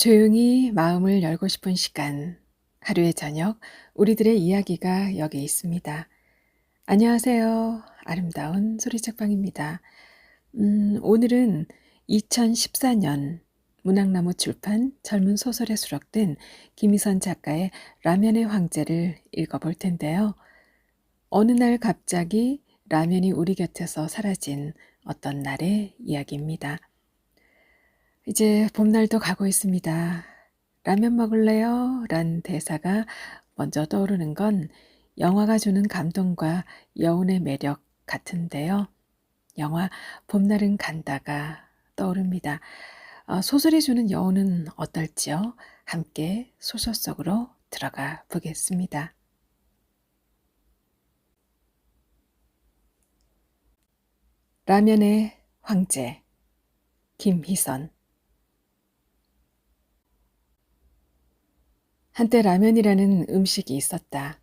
조용히 마음을 열고 싶은 시간, 하루의 저녁, 우리들의 이야기가 여기 있습니다. 안녕하세요. 아름다운 소리책방입니다. 오늘은 2014년 문학나무 출판 젊은 소설에 수록된 김희선 작가의 라면의 황제를 읽어볼 텐데요. 어느 날 갑자기 라면이 우리 곁에서 사라진 어떤 날의 이야기입니다. 이제 봄날도 가고 있습니다. 라면 먹을래요? 란 대사가 먼저 떠오르는 건 영화가 주는 감동과 여운의 매력 같은데요. 영화 봄날은 간다가 떠오릅니다. 소설이 주는 여운은 어떨지요? 함께 소설 속으로 들어가 보겠습니다. 라면의 황제, 김희선. 한때 라면이라는 음식이 있었다.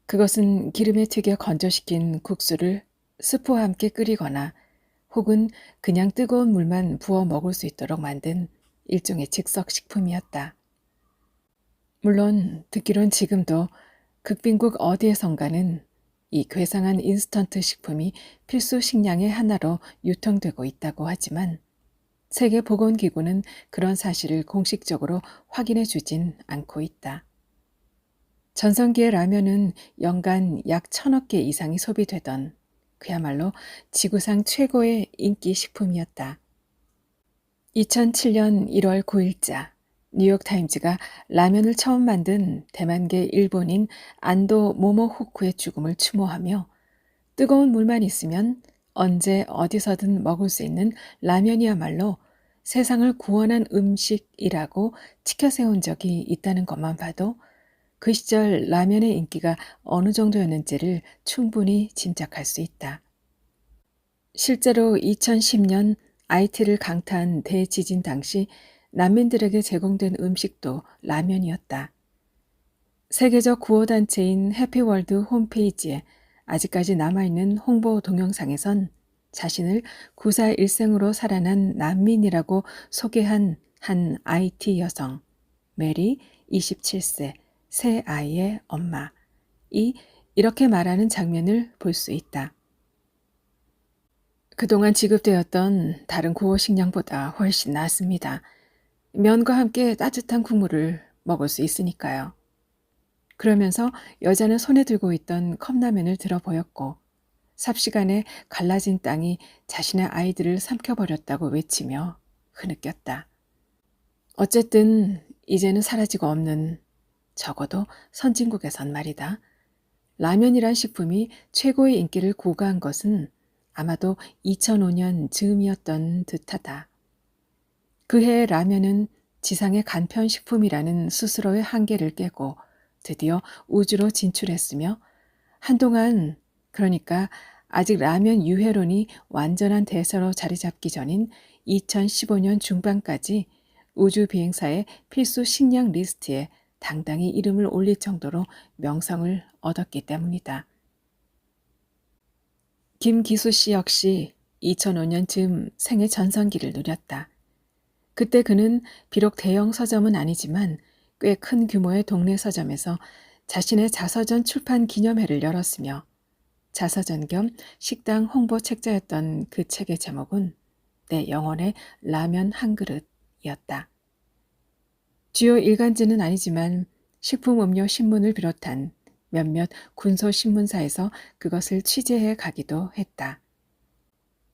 그것은 기름에 튀겨 건조시킨 국수를 스프와 함께 끓이거나 혹은 그냥 뜨거운 물만 부어 먹을 수 있도록 만든 일종의 즉석 식품이었다. 물론 듣기론 지금도 극빈국 어디에선가는 이 괴상한 인스턴트 식품이 필수 식량의 하나로 유통되고 있다고 하지만 세계보건기구는 그런 사실을 공식적으로 확인해 주진 않고 있다. 전성기의 라면은 연간 약 1,000억 개 이상이 소비되던 그야말로 지구상 최고의 인기 식품이었다. 2007년 1월 9일자 뉴욕타임즈가 라면을 처음 만든 대만계 일본인 안도 모모호쿠의 죽음을 추모하며 뜨거운 물만 있으면 언제 어디서든 먹을 수 있는 라면이야말로 세상을 구원한 음식이라고 치켜세운 적이 있다는 것만 봐도 그 시절 라면의 인기가 어느 정도였는지를 충분히 짐작할 수 있다. 실제로 2010년 IT를 강타한 대지진 당시 난민들에게 제공된 음식도 라면이었다. 세계적 구호단체인 해피월드 홈페이지에 아직까지 남아있는 홍보 동영상에선 자신을 9.4일생으로 살아난 난민이라고 소개한 한 IT 여성, 메리 27세, 새 아이의 엄마, 이렇게 말하는 장면을 볼 수 있다. 그동안 지급되었던 다른 구호 식량보다 훨씬 낫습니다. 면과 함께 따뜻한 국물을 먹을 수 있으니까요. 그러면서 여자는 손에 들고 있던 컵라면을 들어 보였고 삽시간에 갈라진 땅이 자신의 아이들을 삼켜버렸다고 외치며 흐느꼈다. 어쨌든 이제는 사라지고 없는, 적어도 선진국에선 말이다. 라면이란 식품이 최고의 인기를 고가한 것은 아마도 2005년 즈음이었던 듯하다. 그해 라면은 지상의 간편식품이라는 스스로의 한계를 깨고 드디어 우주로 진출했으며 한동안, 그러니까 아직 라면 유해론이 완전한 대세로 자리 잡기 전인 2015년 중반까지 우주 비행사의 필수 식량 리스트에 당당히 이름을 올릴 정도로 명성을 얻었기 때문이다. 김기수 씨 역시 2005년쯤 생애 전성기를 누렸다. 그때 그는 비록 대형 서점은 아니지만 꽤 큰 규모의 동네 서점에서 자신의 자서전 출판 기념회를 열었으며 자서전 겸 식당 홍보 책자였던 그 책의 제목은 내 영혼의 라면 한 그릇이었다. 주요 일간지는 아니지만 식품음료 신문을 비롯한 몇몇 군소신문사에서 그것을 취재해 가기도 했다.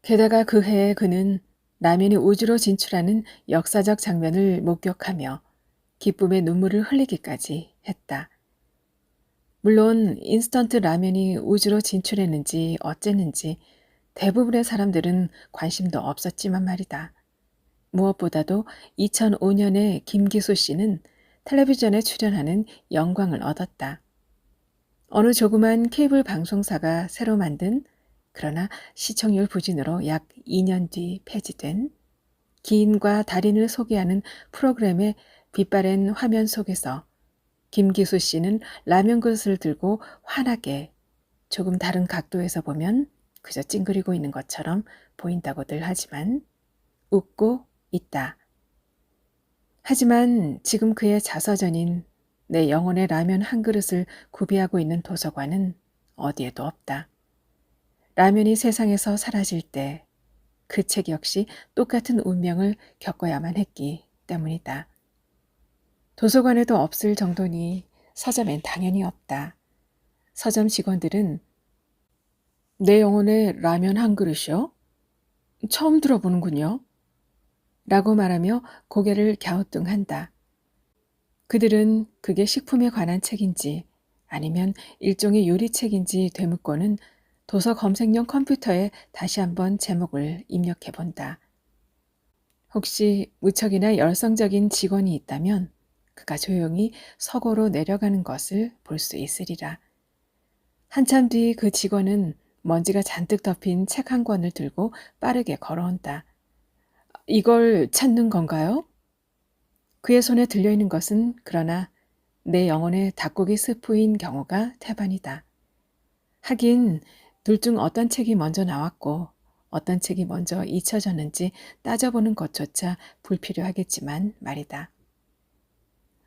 게다가 그 해에 그는 라면이 우주로 진출하는 역사적 장면을 목격하며 기쁨의 눈물을 흘리기까지 했다. 물론 인스턴트 라면이 우주로 진출했는지 어쨌는지 대부분의 사람들은 관심도 없었지만 말이다. 무엇보다도 2005년에 김기수 씨는 텔레비전에 출연하는 영광을 얻었다. 어느 조그만 케이블 방송사가 새로 만든, 그러나 시청률 부진으로 약 2년 뒤 폐지된 기인과 달인을 소개하는 프로그램의 빛바랜 화면 속에서 김기수 씨는 라면 그릇을 들고 환하게, 조금 다른 각도에서 보면 그저 찡그리고 있는 것처럼 보인다고들 하지만 웃고 있다. 하지만 지금 그의 자서전인 내 영혼의 라면 한 그릇을 구비하고 있는 도서관은 어디에도 없다. 라면이 세상에서 사라질 때 그 책 역시 똑같은 운명을 겪어야만 했기 때문이다. 도서관에도 없을 정도니 서점엔 당연히 없다. 서점 직원들은 내 영혼의 라면 한 그릇이요? 처음 들어보는군요. 라고 말하며 고개를 갸우뚱한다. 그들은 그게 식품에 관한 책인지 아니면 일종의 요리책인지 되묻고는 도서 검색용 컴퓨터에 다시 한번 제목을 입력해 본다. 혹시 무척이나 열성적인 직원이 있다면 그가 조용히 서고로 내려가는 것을 볼 수 있으리라. 한참 뒤 그 직원은 먼지가 잔뜩 덮인 책 한 권을 들고 빠르게 걸어온다. 이걸 찾는 건가요? 그의 손에 들려있는 것은 그러나 내 영혼의 닭고기 스프인 경우가 태반이다. 하긴 둘 중 어떤 책이 먼저 나왔고 어떤 책이 먼저 잊혀졌는지 따져보는 것조차 불필요하겠지만 말이다.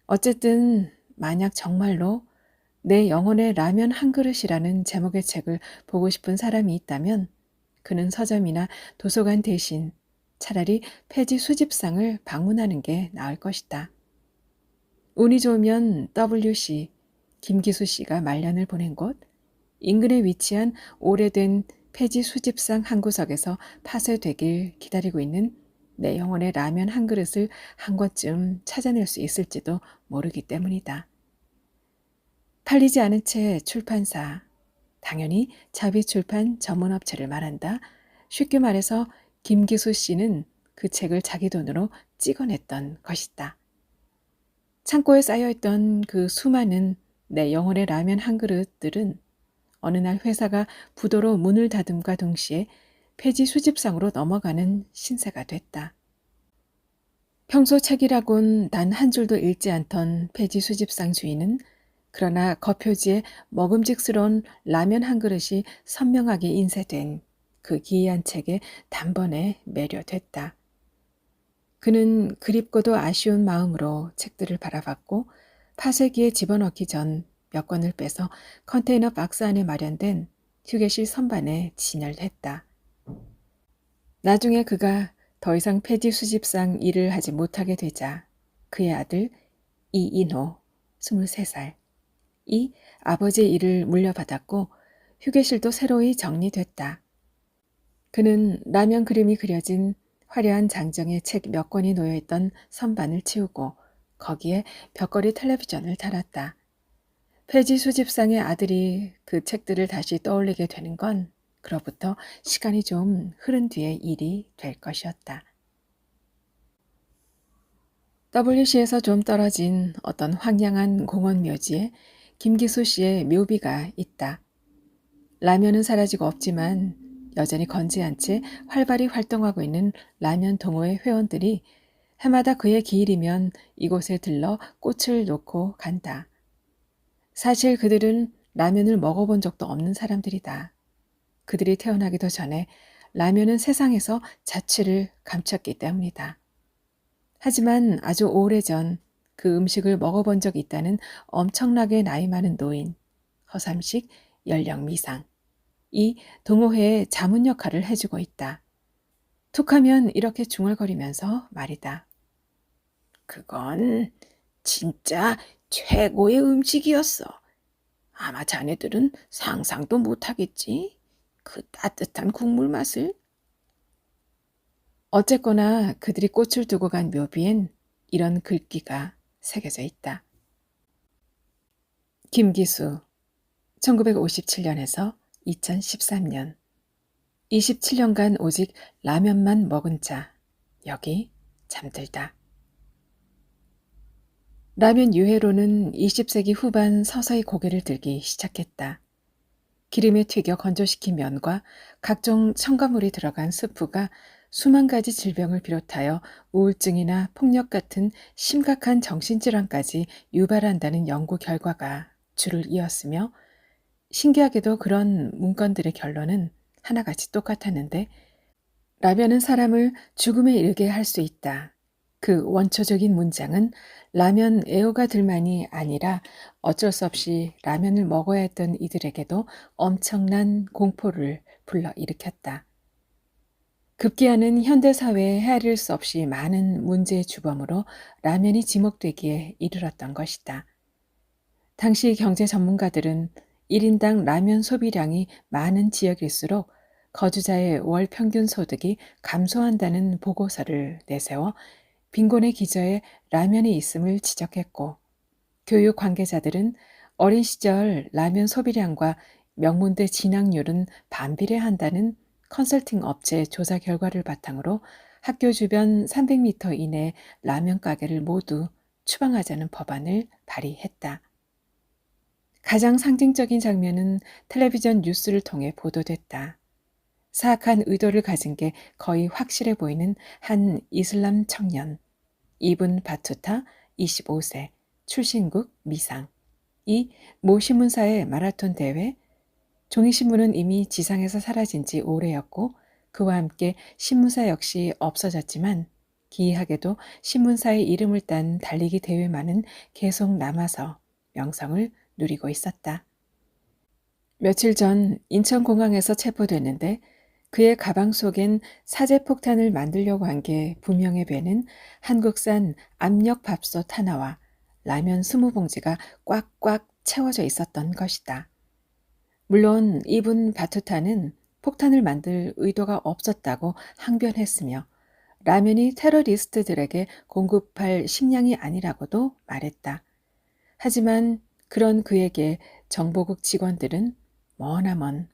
어쨌든 만약 정말로 내 영혼의 라면 한 그릇이라는 제목의 책을 보고 싶은 사람이 있다면 그는 서점이나 도서관 대신 차라리 폐지 수집상을 방문하는 게 나을 것이다. 운이 좋으면 WC, 김기수 씨가 말년을 보낸 곳, 인근에 위치한 오래된 폐지 수집상 한 구석에서 파쇄되길 기다리고 있는 내 영혼의 라면 한 그릇을 한 권쯤 찾아낼 수 있을지도 모르기 때문이다. 팔리지 않은 채 출판사, 당연히 자비출판 전문업체를 말한다. 쉽게 말해서 김기수 씨는 그 책을 자기 돈으로 찍어냈던 것이다. 창고에 쌓여있던 그 수많은 내 영혼의 라면 한 그릇들은 어느 날 회사가 부도로 문을 닫음과 동시에 폐지 수집상으로 넘어가는 신세가 됐다. 평소 책이라곤 단 한 줄도 읽지 않던 폐지 수집상 주인은 그러나 겉표지에 먹음직스러운 라면 한 그릇이 선명하게 인쇄된 그 기이한 책에 단번에 매료됐다. 그는 그립고도 아쉬운 마음으로 책들을 바라봤고 파쇄기에 집어넣기 전 몇 권을 빼서 컨테이너 박스 안에 마련된 휴게실 선반에 진열했다. 나중에 그가 더 이상 폐지 수집상 일을 하지 못하게 되자 그의 아들 이인호 23살 이 아버지의 일을 물려받았고 휴게실도 새로이 정리됐다. 그는 라면 그림이 그려진 화려한 장정의 책 몇 권이 놓여있던 선반을 치우고 거기에 벽걸이 텔레비전을 달았다. 폐지 수집상의 아들이 그 책들을 다시 떠올리게 되는 건 그로부터 시간이 좀 흐른 뒤의 일이 될 것이었다. WC에서 좀 떨어진 어떤 황량한 공원 묘지에 김기수 씨의 묘비가 있다. 라면은 사라지고 없지만 여전히 건재한 채 활발히 활동하고 있는 라면 동호회 회원들이 해마다 그의 기일이면 이곳에 들러 꽃을 놓고 간다. 사실 그들은 라면을 먹어본 적도 없는 사람들이다. 그들이 태어나기도 전에 라면은 세상에서 자취를 감췄기 때문이다. 하지만 아주 오래전 그 음식을 먹어본 적이 있다는 엄청나게 나이 많은 노인, 허삼식 연령 미상, 이 동호회의 자문 역할을 해주고 있다. 툭하면 이렇게 중얼거리면서 말이다. 그건 진짜 최고의 음식이었어. 아마 자네들은 상상도 못하겠지? 그 따뜻한 국물 맛을. 어쨌거나 그들이 꽃을 두고 간 묘비엔 이런 글귀가 새겨져 있다. 김기수, 1957년에서 2013년. 27년간 오직 라면만 먹은 자, 여기 잠들다. 라면 유해로는 20세기 후반 서서히 고개를 들기 시작했다. 기름에 튀겨 건조시킨 면과 각종 첨가물이 들어간 스프가 수만 가지 질병을 비롯하여 우울증이나 폭력 같은 심각한 정신질환까지 유발한다는 연구 결과가 줄을 이었으며 신기하게도 그런 문건들의 결론은 하나같이 똑같았는데 라면은 사람을 죽음에 이르게 할 수 있다. 그 원초적인 문장은 라면 애호가들만이 아니라 어쩔 수 없이 라면을 먹어야 했던 이들에게도 엄청난 공포를 불러일으켰다. 급기야는 현대사회에 헤아릴 수 없이 많은 문제의 주범으로 라면이 지목되기에 이르렀던 것이다. 당시 경제 전문가들은 1인당 라면 소비량이 많은 지역일수록 거주자의 월 평균 소득이 감소한다는 보고서를 내세워 빈곤의 기저에 라면이 있음을 지적했고, 교육 관계자들은 어린 시절 라면 소비량과 명문대 진학률은 반비례한다는 컨설팅 업체 조사 결과를 바탕으로 학교 주변 300m 이내 라면 가게를 모두 추방하자는 법안을 발의했다. 가장 상징적인 장면은 텔레비전 뉴스를 통해 보도됐다. 사악한 의도를 가진 게 거의 확실해 보이는 한 이슬람 청년, 이븐 바투타 25세, 출신국 미상. 이 모 신문사의 마라톤 대회, 종이신문은 이미 지상에서 사라진 지 오래였고 그와 함께 신문사 역시 없어졌지만 기이하게도 신문사의 이름을 딴 달리기 대회만은 계속 남아서 명성을 누리고 있었다. 며칠 전 인천공항에서 체포됐는데 그의 가방 속엔 사제폭탄을 만들려고 한 게 분명해 배는 한국산 압력밥솥 하나와 라면 20봉지가 꽉꽉 채워져 있었던 것이다. 물론 이분 바투타는 폭탄을 만들 의도가 없었다고 항변했으며 라면이 테러리스트들에게 공급할 식량이 아니라고도 말했다. 하지만 그런 그에게 정보국 직원들은 머나먼,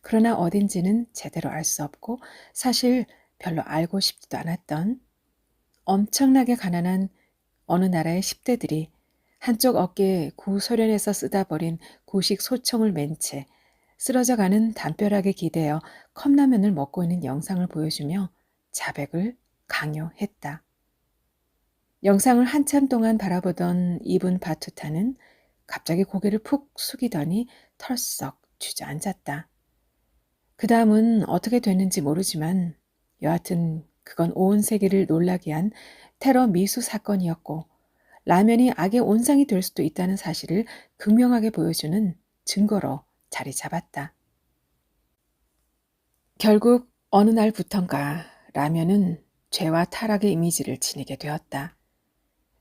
그러나 어딘지는 제대로 알 수 없고 사실 별로 알고 싶지도 않았던 엄청나게 가난한 어느 나라의 10대들이 한쪽 어깨에 구소련에서 쓰다 버린 구식 소총을 맨 채 쓰러져가는 담벼락에 기대어 컵라면을 먹고 있는 영상을 보여주며 자백을 강요했다. 영상을 한참 동안 바라보던 이분 바투타는 갑자기 고개를 푹 숙이더니 털썩 주저앉았다. 그 다음은 어떻게 됐는지 모르지만 여하튼 그건 온 세계를 놀라게 한 테러 미수 사건이었고 라면이 악의 온상이 될 수도 있다는 사실을 극명하게 보여주는 증거로 자리 잡았다. 결국 어느 날부턴가 라면은 죄와 타락의 이미지를 지니게 되었다.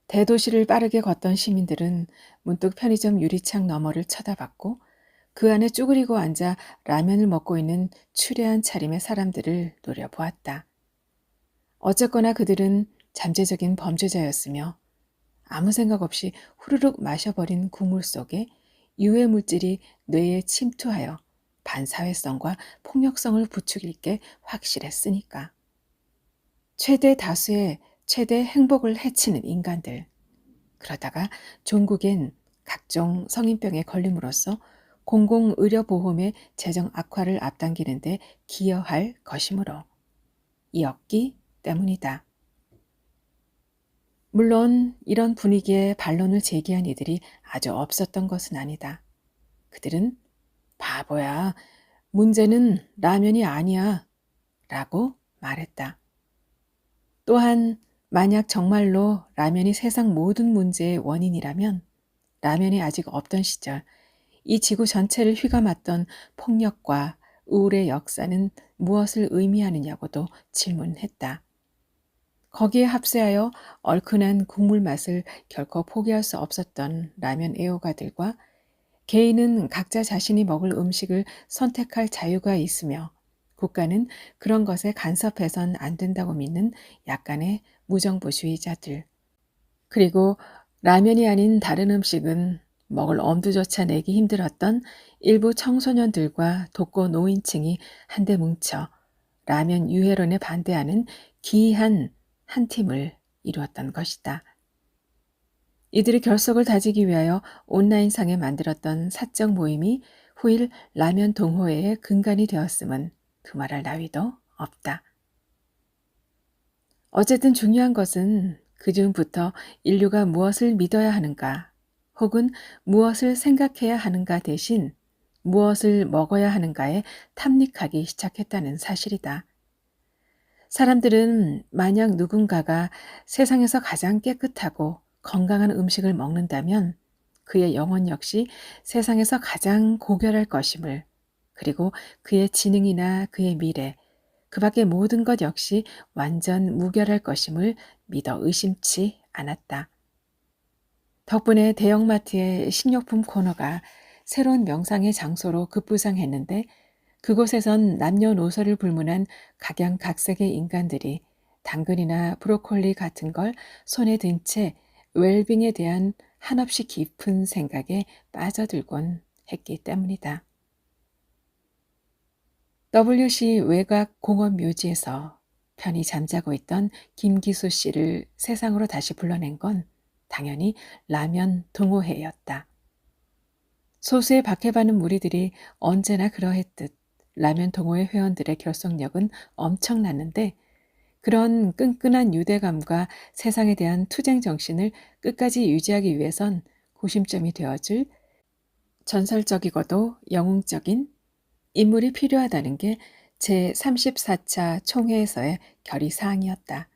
대도시를 빠르게 걷던 시민들은 문득 편의점 유리창 너머를 쳐다봤고 그 안에 쭈그리고 앉아 라면을 먹고 있는 추레한 차림의 사람들을 노려보았다. 어쨌거나 그들은 잠재적인 범죄자였으며 아무 생각 없이 후루룩 마셔버린 국물 속에 유해 물질이 뇌에 침투하여 반사회성과 폭력성을 부추길 게 확실했으니까. 최대 다수의 최대 행복을 해치는 인간들. 그러다가 종국엔 각종 성인병에 걸림으로써 공공의료보험의 재정 악화를 앞당기는데 기여할 것이므로 이었기 때문이다. 물론 이런 분위기에 반론을 제기한 이들이 아주 없었던 것은 아니다. 그들은 바보야, 문제는 라면이 아니야 라고 말했다. 또한 만약 정말로 라면이 세상 모든 문제의 원인이라면 라면이 아직 없던 시절 이 지구 전체를 휘감았던 폭력과 우울의 역사는 무엇을 의미하느냐고도 질문했다. 거기에 합세하여 얼큰한 국물 맛을 결코 포기할 수 없었던 라면 애호가들과 개인은 각자 자신이 먹을 음식을 선택할 자유가 있으며 국가는 그런 것에 간섭해선 안 된다고 믿는 약간의 무정부주의자들. 그리고 라면이 아닌 다른 음식은 먹을 엄두조차 내기 힘들었던 일부 청소년들과 독거 노인층이 한데 뭉쳐 라면 유해론에 반대하는 기이한 한 팀을 이루었던 것이다. 이들의 결속을 다지기 위하여 온라인상에 만들었던 사적 모임이 후일 라면 동호회의 근간이 되었음은 두말할 나위도 없다. 어쨌든 중요한 것은 그중부터 인류가 무엇을 믿어야 하는가 혹은 무엇을 생각해야 하는가 대신 무엇을 먹어야 하는가에 탐닉하기 시작했다는 사실이다. 사람들은 만약 누군가가 세상에서 가장 깨끗하고 건강한 음식을 먹는다면 그의 영혼 역시 세상에서 가장 고결할 것임을, 그리고 그의 지능이나 그의 미래, 그 밖의 모든 것 역시 완전 무결할 것임을 믿어 의심치 않았다. 덕분에 대형마트의 식료품 코너가 새로운 명상의 장소로 급부상했는데, 그곳에선 남녀노소를 불문한 각양각색의 인간들이 당근이나 브로콜리 같은 걸 손에 든 채 웰빙에 대한 한없이 깊은 생각에 빠져들곤 했기 때문이다. WC 외곽공원묘지에서 편히 잠자고 있던 김기수 씨를 세상으로 다시 불러낸 건 당연히 라면 동호회였다. 소수의 박해받는 무리들이 언제나 그러했듯 라면 동호회 회원들의 결속력은 엄청났는데, 그런 끈끈한 유대감과 세상에 대한 투쟁 정신을 끝까지 유지하기 위해선 구심점이 되어줄 전설적이고도 영웅적인 인물이 필요하다는 게 제34차 총회에서의 결의사항이었다.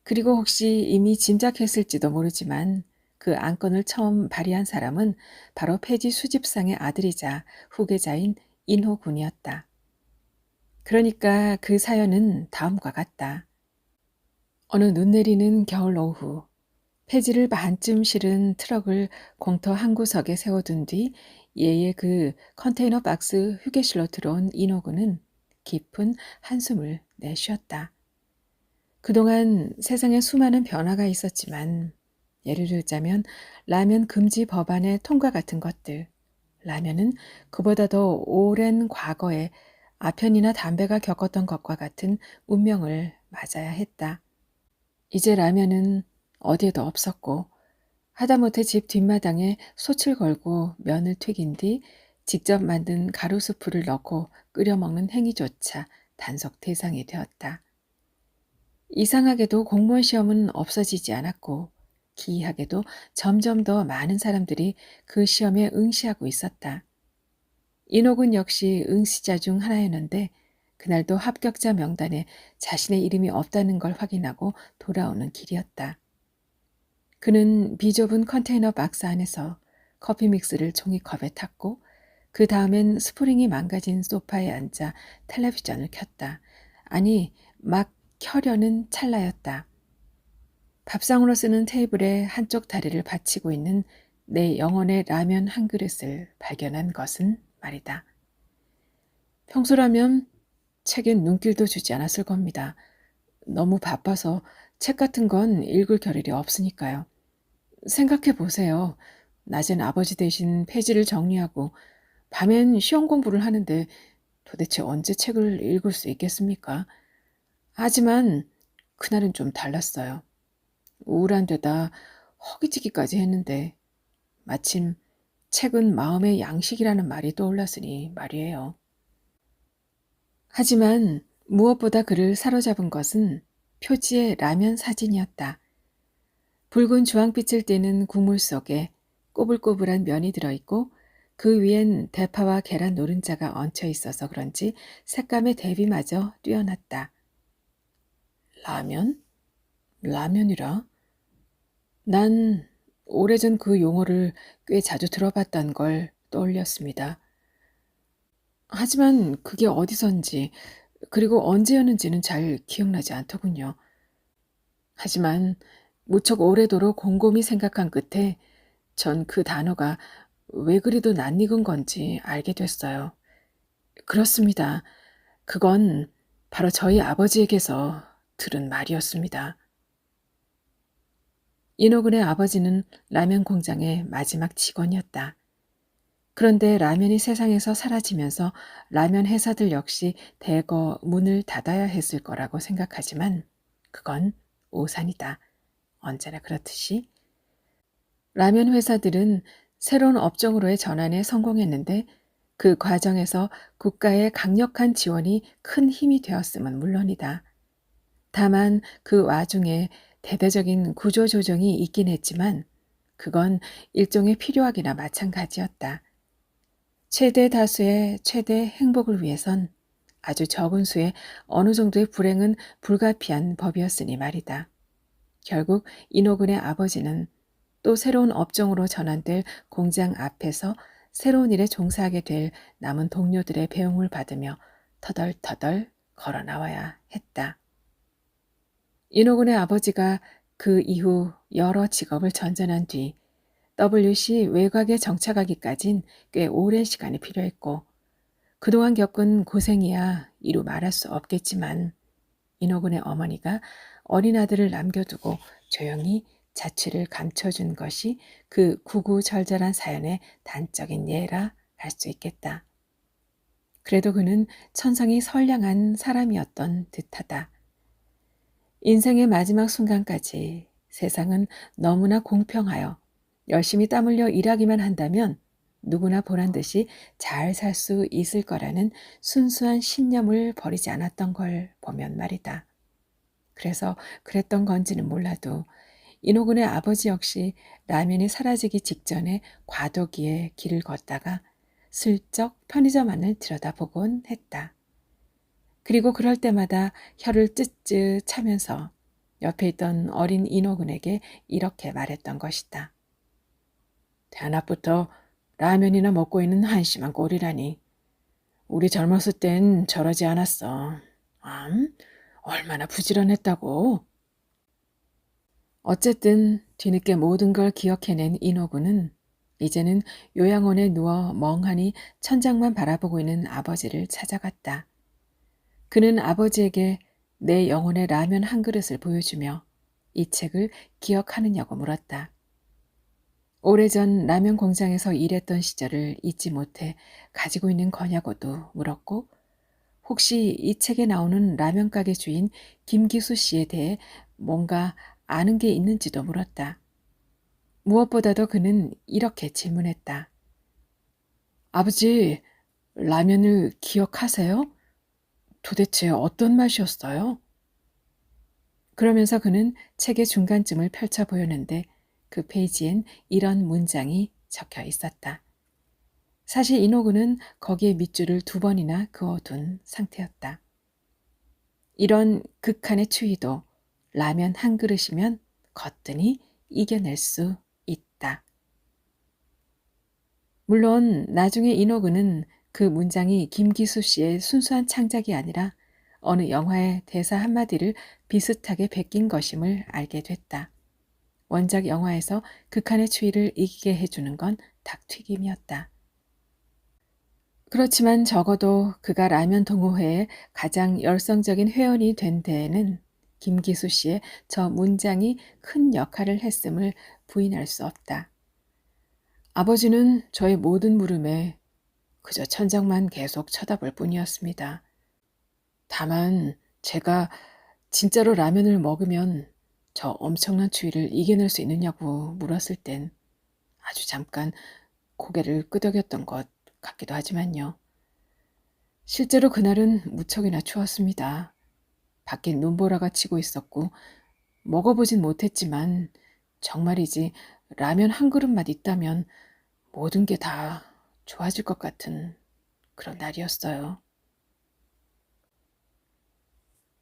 그리고 혹시 이미 짐작했을지도 모르지만 그 안건을 처음 발의한 사람은 바로 폐지 수집상의 아들이자 후계자인 인호 군이었다. 그러니까 그 사연은 다음과 같다. 어느 눈 내리는 겨울 오후, 폐지를 반쯤 실은 트럭을 공터 한 구석에 세워둔 뒤 예의 그 컨테이너 박스 휴게실로 들어온 인호 군은 깊은 한숨을 내쉬었다. 그동안 세상에 수많은 변화가 있었지만, 예를 들자면 라면 금지 법안의 통과 같은 것들, 라면은 그보다 더 오랜 과거에 아편이나 담배가 겪었던 것과 같은 운명을 맞아야 했다. 이제 라면은 어디에도 없었고, 하다못해 집 뒷마당에 솥을 걸고 면을 튀긴 뒤 직접 만든 가루수프를 넣고 끓여 먹는 행위조차 단속 대상이 되었다. 이상하게도 공무원 시험은 없어지지 않았고, 기이하게도 점점 더 많은 사람들이 그 시험에 응시하고 있었다. 인호군 역시 응시자 중 하나였는데, 그날도 합격자 명단에 자신의 이름이 없다는 걸 확인하고 돌아오는 길이었다. 그는 비좁은 컨테이너 박스 안에서 커피 믹스를 종이컵에 탔고, 그 다음엔 스프링이 망가진 소파에 앉아 텔레비전을 켰다. 아니, 막 켜려는 찰나였다. 밥상으로 쓰는 테이블에 한쪽 다리를 받치고 있는 내 영혼의 라면 한 그릇을 발견한 것은 말이다. 평소라면 책엔 눈길도 주지 않았을 겁니다. 너무 바빠서 책 같은 건 읽을 겨를이 없으니까요. 생각해 보세요. 낮엔 아버지 대신 폐지를 정리하고 밤엔 시험 공부를 하는데 도대체 언제 책을 읽을 수 있겠습니까? 하지만 그날은 좀 달랐어요. 우울한 데다 허기지기까지 했는데 마침 책은 마음의 양식이라는 말이 떠올랐으니 말이에요. 하지만 무엇보다 그를 사로잡은 것은 표지의 라면 사진이었다. 붉은 주황빛을 띠는 국물 속에 꼬불꼬불한 면이 들어있고, 그 위엔 대파와 계란 노른자가 얹혀 있어서 그런지 색감의 대비마저 뛰어났다. 라면? 라면이라? 난 오래전 그 용어를 꽤 자주 들어봤단 걸 떠올렸습니다. 하지만 그게 어디선지, 그리고 언제였는지는 잘 기억나지 않더군요. 하지만 무척 오래도록 곰곰이 생각한 끝에 전 그 단어가 왜 그리도 낯익은 건지 알게 됐어요. 그렇습니다. 그건 바로 저희 아버지에게서 들은 말이었습니다. 인호군의 아버지는 라면 공장의 마지막 직원이었다. 그런데 라면이 세상에서 사라지면서 라면 회사들 역시 대거 문을 닫아야 했을 거라고 생각하지만 그건 오산이다. 언제나 그렇듯이. 라면 회사들은 새로운 업종으로의 전환에 성공했는데, 그 과정에서 국가의 강력한 지원이 큰 힘이 되었음은 물론이다. 다만 그 와중에 대대적인 구조조정이 있긴 했지만 그건 일종의 필요하기나 마찬가지였다. 최대 다수의 최대 행복을 위해선 아주 적은 수의 어느 정도의 불행은 불가피한 법이었으니 말이다. 결국 인호군의 아버지는 또 새로운 업종으로 전환될 공장 앞에서 새로운 일에 종사하게 될 남은 동료들의 배웅을 받으며 터덜터덜 걸어 나와야 했다. 인호군의 아버지가 그 이후 여러 직업을 전전한 뒤 WC 외곽에 정착하기까진 꽤 오랜 시간이 필요했고 그동안 겪은 고생이야 이루 말할 수 없겠지만 인호군의 어머니가 어린 아들을 남겨두고 조용히 자취를 감춰준 것이 그 구구절절한 사연의 단적인 예라 할 수 있겠다. 그래도 그는 천성이 선량한 사람이었던 듯하다. 인생의 마지막 순간까지 세상은 너무나 공평하여 열심히 땀 흘려 일하기만 한다면 누구나 보란 듯이 잘 살 수 있을 거라는 순수한 신념을 버리지 않았던 걸 보면 말이다. 그래서 그랬던 건지는 몰라도 인호군의 아버지 역시 라면이 사라지기 직전에 과도기에 길을 걷다가 슬쩍 편의점 안을 들여다보곤 했다. 그리고 그럴 때마다 혀를 쯧쯧 차면서 옆에 있던 어린 인호군에게 이렇게 말했던 것이다. 대낮부터 라면이나 먹고 있는 한심한 꼴이라니. 우리 젊었을 땐 저러지 않았어. 얼마나 부지런했다고. 어쨌든 뒤늦게 모든 걸 기억해낸 인호군은 이제는 요양원에 누워 멍하니 천장만 바라보고 있는 아버지를 찾아갔다. 그는 아버지에게 내 영혼의 라면 한 그릇을 보여주며 이 책을 기억하느냐고 물었다. 오래전 라면 공장에서 일했던 시절을 잊지 못해 가지고 있는 거냐고도 물었고 혹시 이 책에 나오는 라면 가게 주인 김기수 씨에 대해 뭔가 아는 게 있는지도 물었다. 무엇보다도 그는 이렇게 질문했다. 아버지, 라면을 기억하세요? 도대체 어떤 맛이었어요? 그러면서 그는 책의 중간쯤을 펼쳐 보였는데 그 페이지엔 이런 문장이 적혀 있었다. 사실 인호군은 거기에 밑줄을 2번이나 그어둔 상태였다. 이런 극한의 추위도 라면 한 그릇이면 거뜬히 이겨낼 수 있다. 물론 나중에 인호군은 그 문장이 김기수 씨의 순수한 창작이 아니라 어느 영화의 대사 한마디를 비슷하게 베낀 것임을 알게 됐다. 원작 영화에서 극한의 추위를 이기게 해주는 건 닭튀김이었다. 그렇지만 적어도 그가 라면 동호회의 가장 열성적인 회원이 된 데에는 김기수 씨의 저 문장이 큰 역할을 했음을 부인할 수 없다. 아버지는 저의 모든 물음에 그저 천장만 계속 쳐다볼 뿐이었습니다. 다만 제가 진짜로 라면을 먹으면 저 엄청난 추위를 이겨낼 수 있느냐고 물었을 땐 아주 잠깐 고개를 끄덕였던 것 같기도 하지만요. 실제로 그날은 무척이나 추웠습니다. 밖엔 눈보라가 치고 있었고 먹어보진 못했지만 정말이지 라면 한 그릇만 있다면 모든 게 다 좋아질 것 같은 그런 날이었어요.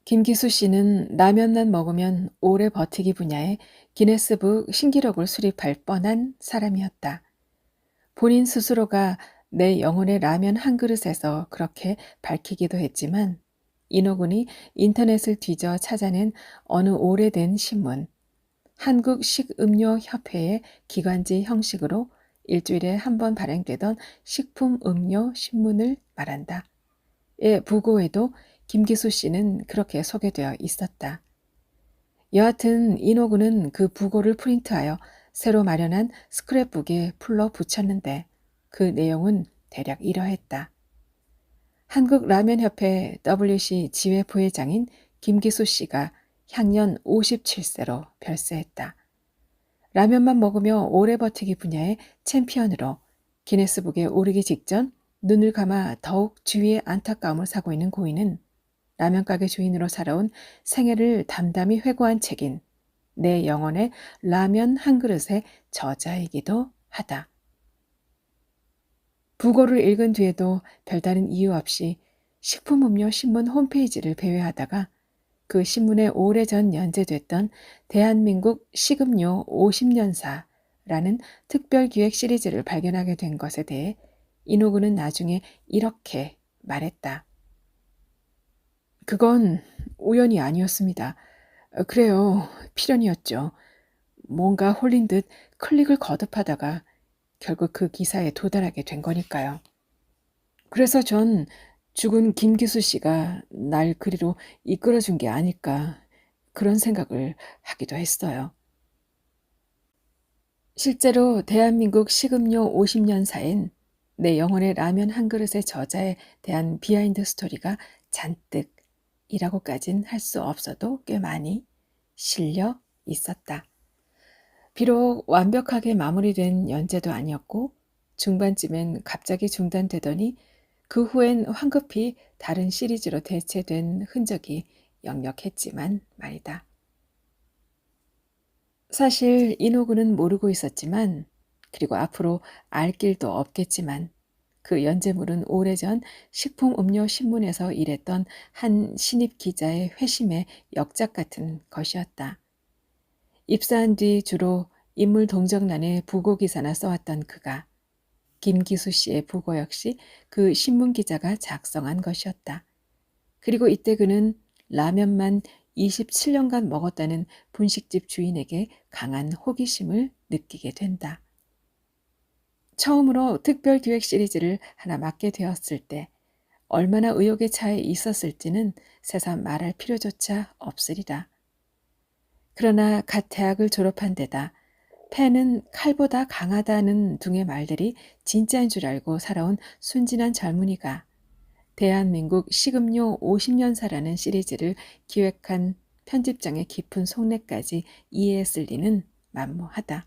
김기수 씨는 라면만 먹으면 오래 버티기 분야에 기네스북 신기록을 수립할 뻔한 사람이었다. 본인 스스로가 내 영혼의 라면 한 그릇에서 그렇게 밝히기도 했지만 인호군이 인터넷을 뒤져 찾아낸 어느 오래된 신문, 한국식음료협회의 기관지 형식으로 일주일에 한 번 발행되던 식품음료 신문을 말한다. 의 부고에도 김기수 씨는 그렇게 소개되어 있었다. 여하튼 인호군은 그 부고를 프린트하여 새로 마련한 스크랩북에 풀러 붙였는데 그 내용은 대략 이러했다. 한국라면협회 WC 지회 부회장인 김기수 씨가 향년 57세로 별세했다. 라면만 먹으며 오래 버티기 분야의 챔피언으로 기네스북에 오르기 직전 눈을 감아 더욱 주위의 안타까움을 사고 있는 고인은 라면 가게 주인으로 살아온 생애를 담담히 회고한 책인 내 영혼의 라면 한 그릇의 저자이기도 하다. 부고를 읽은 뒤에도 별다른 이유 없이 식품음료 신문 홈페이지를 배회하다가 그 신문에 오래전 연재됐던 대한민국 식음료 50년사라는 특별기획 시리즈를 발견하게 된 것에 대해 이노구는 나중에 이렇게 말했다. 그건 우연이 아니었습니다. 그래요. 필연이었죠. 뭔가 홀린 듯 클릭을 거듭하다가 결국 그 기사에 도달하게 된 거니까요. 그래서 전 죽은 김기수 씨가 날 그리로 이끌어준 게 아닐까 그런 생각을 하기도 했어요. 실제로 대한민국 식음료 50년사엔 내 영혼의 라면 한 그릇의 저자에 대한 비하인드 스토리가 잔뜩이라고까진 할 수 없어도 꽤 많이 실려 있었다. 비록 완벽하게 마무리된 연재도 아니었고 중반쯤엔 갑자기 중단되더니 그 후엔 황급히 다른 시리즈로 대체된 흔적이 역력했지만 말이다. 사실 이노구는 모르고 있었지만 그리고 앞으로 알 길도 없겠지만 그 연재물은 오래전 식품음료신문에서 일했던 한 신입 기자의 회심의 역작 같은 것이었다. 입사한 뒤 주로 인물 동정란에 부고 기사나 써왔던 그가 김기수 씨의 부고 역시 그 신문 기자가 작성한 것이었다. 그리고 이때 그는 라면만 27년간 먹었다는 분식집 주인에게 강한 호기심을 느끼게 된다. 처음으로 특별기획 시리즈를 하나 맡게 되었을 때 얼마나 의욕에 차에 있었을지는 새삼 말할 필요조차 없으리라. 그러나 갓 대학을 졸업한 데다 펜은 칼보다 강하다는 둥의 말들이 진짜인 줄 알고 살아온 순진한 젊은이가 대한민국 식음료 50년사라는 시리즈를 기획한 편집장의 깊은 속내까지 이해했을 리는 만무하다.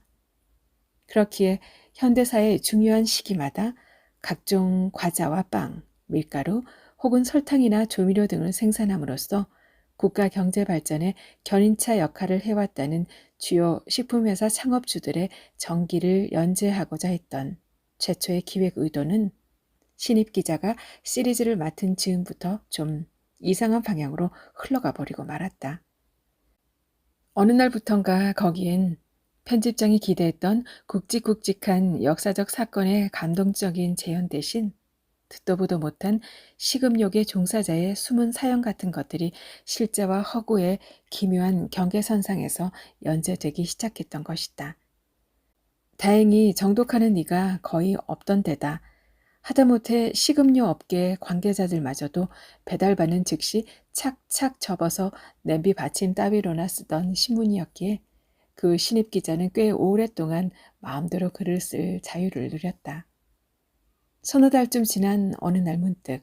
그렇기에 현대사의 중요한 시기마다 각종 과자와 빵, 밀가루 혹은 설탕이나 조미료 등을 생산함으로써 국가 경제 발전에 견인차 역할을 해왔다는 주요 식품회사 창업주들의 정기를 연재하고자 했던 최초의 기획 의도는 신입 기자가 시리즈를 맡은 즈음부터 좀 이상한 방향으로 흘러가 버리고 말았다. 어느 날부턴가 거기엔 편집장이 기대했던 굵직굵직한 역사적 사건의 감동적인 재현 대신 듣도 보도 못한 식음욕의 종사자의 숨은 사연 같은 것들이 실제와 허구의 기묘한 경계선상에서 연재되기 시작했던 것이다. 다행히 정독하는 이가 거의 없던 데다 하다못해 식음료 업계 관계자들마저도 배달받는 즉시 착착 접어서 냄비 받침 따위로나 쓰던 신문이었기에 그 신입 기자는 꽤 오랫동안 마음대로 글을 쓸 자유를 누렸다. 서너 달쯤 지난 어느 날 문득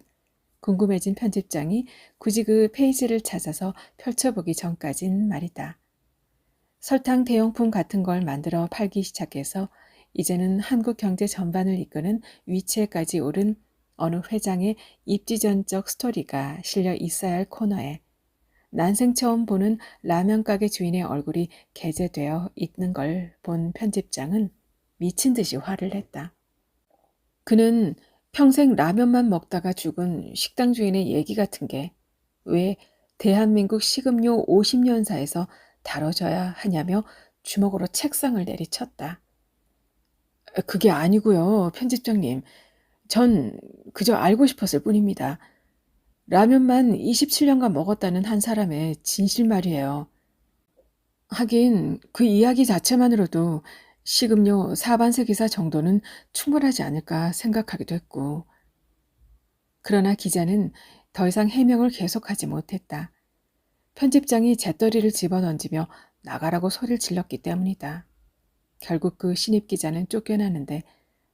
궁금해진 편집장이 굳이 그 페이지를 찾아서 펼쳐보기 전까진 말이다. 설탕 대용품 같은 걸 만들어 팔기 시작해서 이제는 한국 경제 전반을 이끄는 위치에까지 오른 어느 회장의 입지전적 스토리가 실려 있어야 할 코너에 난생 처음 보는 라면 가게 주인의 얼굴이 게재되어 있는 걸 본 편집장은 미친 듯이 화를 냈다. 그는 평생 라면만 먹다가 죽은 식당 주인의 얘기 같은 게 왜 대한민국 식음료 50년사에서 다뤄져야 하냐며 주먹으로 책상을 내리쳤다. 그게 아니고요, 편집장님. 전 그저 알고 싶었을 뿐입니다. 라면만 27년간 먹었다는 한 사람의 진실 말이에요. 하긴 그 이야기 자체만으로도 식음료 사반세 기사 정도는 충분하지 않을까 생각하기도 했고. 그러나 기자는 더 이상 해명을 계속하지 못했다. 편집장이 재떨이를 집어던지며 나가라고 소리를 질렀기 때문이다. 결국 그 신입 기자는 쫓겨나는데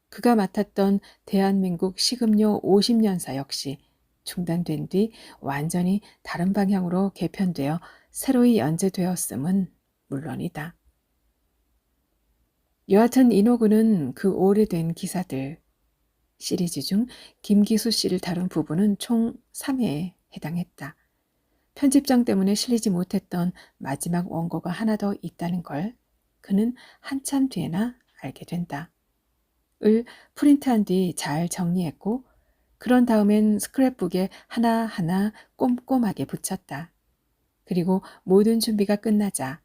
그가 맡았던 대한민국 식음료 50년사 역시 중단된 뒤 완전히 다른 방향으로 개편되어 새로이 연재되었음은 물론이다. 여하튼 이노구는 그 오래된 기사들, 시리즈 중 김기수 씨를 다룬 부분은 총 3회에 해당했다. 편집장 때문에 실리지 못했던 마지막 원고가 하나 더 있다는 걸 그는 한참 뒤에나 알게 된다. 을 프린트한 뒤 잘 정리했고 그런 다음엔 스크랩북에 하나하나 꼼꼼하게 붙였다. 그리고 모든 준비가 끝나자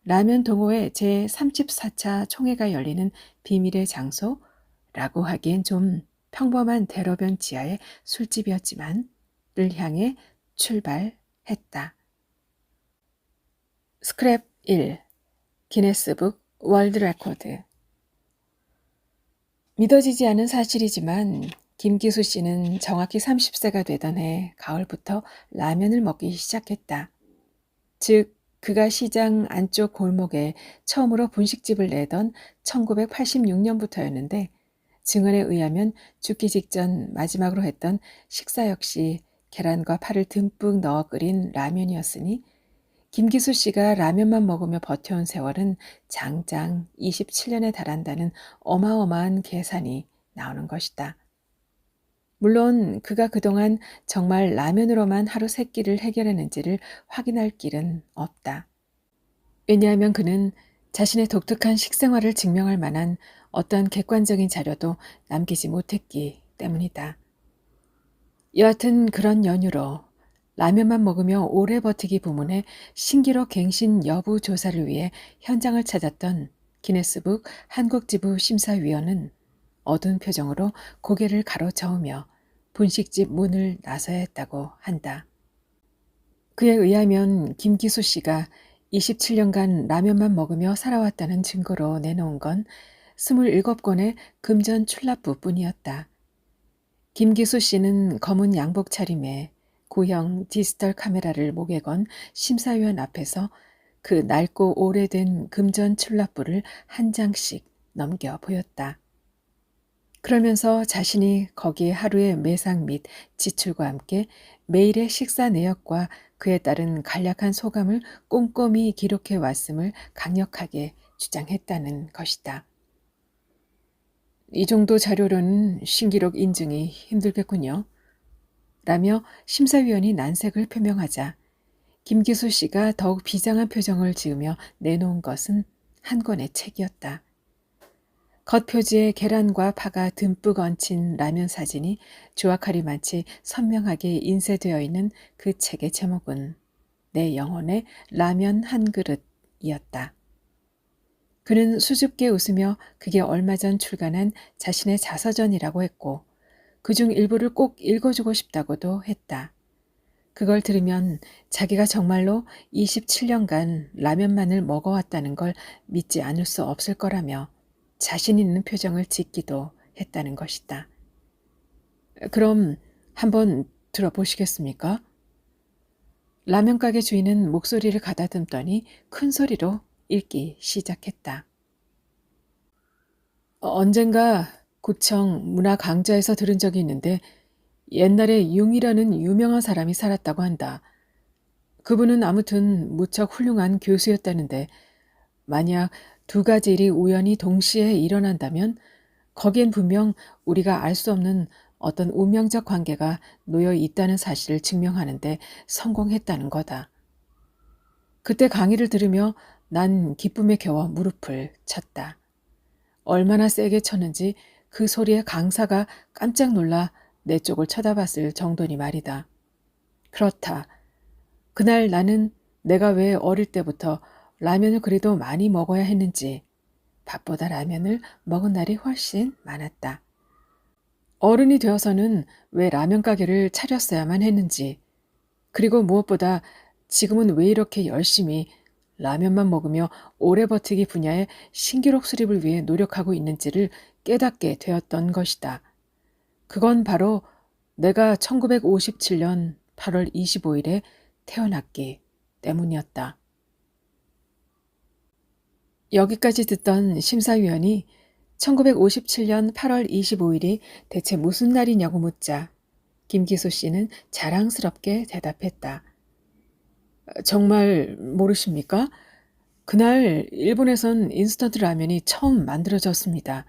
라면 동호회 제34차 총회가 열리는 비밀의 장소라고 하기엔 좀 평범한 대로변 지하의 술집이었지만 를 향해 출발했다. 스크랩 1. 기네스북 월드 레코드. 믿어지지 않은 사실이지만 김기수 씨는 정확히 30세가 되던 해 가을부터 라면을 먹기 시작했다. 즉 그가 시장 안쪽 골목에 처음으로 분식집을 내던 1986년부터였는데 증언에 의하면 죽기 직전 마지막으로 했던 식사 역시 계란과 파를 듬뿍 넣어 끓인 라면이었으니 김기수 씨가 라면만 먹으며 버텨온 세월은 장장 27년에 달한다는 어마어마한 계산이 나오는 것이다. 물론 그가 그동안 정말 라면으로만 하루 세 끼를 해결했는지를 확인할 길은 없다. 왜냐하면 그는 자신의 독특한 식생활을 증명할 만한 어떤 객관적인 자료도 남기지 못했기 때문이다. 여하튼 그런 연유로 라면만 먹으며 오래 버티기 부문의 신기록 갱신 여부 조사를 위해 현장을 찾았던 기네스북 한국지부 심사위원은 어두운 표정으로 고개를 가로저으며 분식집 문을 나서야 했다고 한다. 그에 의하면 김기수 씨가 27년간 라면만 먹으며 살아왔다는 증거로 내놓은 건 27권의 금전 출납부뿐이었다. 김기수 씨는 검은 양복 차림에 구형 디지털 카메라를 목에 건 심사위원 앞에서 그 낡고 오래된 금전 출납부를 한 장씩 넘겨 보였다. 그러면서 자신이 거기에 하루의 매상 및 지출과 함께 매일의 식사 내역과 그에 따른 간략한 소감을 꼼꼼히 기록해 왔음을 강력하게 주장했다는 것이다. 이 정도 자료로는 신기록 인증이 힘들겠군요. 라며 심사위원이 난색을 표명하자 김기수 씨가 더욱 비장한 표정을 지으며 내놓은 것은 한 권의 책이었다. 겉표지에 계란과 파가 듬뿍 얹힌 라면 사진이 조악하리마치 선명하게 인쇄되어 있는 그 책의 제목은 내 영혼의 라면 한 그릇이었다. 그는 수줍게 웃으며 그게 얼마 전 출간한 자신의 자서전이라고 했고 그중 일부를 꼭 읽어주고 싶다고도 했다. 그걸 들으면 자기가 정말로 27년간 라면만을 먹어왔다는 걸 믿지 않을 수 없을 거라며 자신 있는 표정을 짓기도 했다는 것이다. 그럼 한번 들어보시겠습니까? 라면 가게 주인은 목소리를 가다듬더니 큰 소리로 읽기 시작했다. 언젠가 구청 문화강좌에서 들은 적이 있는데 옛날에 융이라는 유명한 사람이 살았다고 한다. 그분은 아무튼 무척 훌륭한 교수였다는데 만약 두 가지 일이 우연히 동시에 일어난다면 거기엔 분명 우리가 알 수 없는 어떤 운명적 관계가 놓여 있다는 사실을 증명하는데 성공했다는 거다. 그때 강의를 들으며 난 기쁨에 겨워 무릎을 쳤다. 얼마나 세게 쳤는지 그 소리에 강사가 깜짝 놀라 내 쪽을 쳐다봤을 정도니 말이다. 그렇다. 그날 나는 내가 왜 어릴 때부터 라면을 그래도 많이 먹어야 했는지 밥보다 라면을 먹은 날이 훨씬 많았다. 어른이 되어서는 왜 라면 가게를 차렸어야만 했는지, 그리고 무엇보다 지금은 왜 이렇게 열심히 라면만 먹으며 오래 버티기 분야의 신기록 수립을 위해 노력하고 있는지를 깨닫게 되었던 것이다. 그건 바로 내가 1957년 8월 25일에 태어났기 때문이었다. 여기까지 듣던 심사위원이 1957년 8월 25일이 대체 무슨 날이냐고 묻자 김기수 씨는 자랑스럽게 대답했다. 정말 모르십니까? 그날 일본에선 인스턴트 라면이 처음 만들어졌습니다.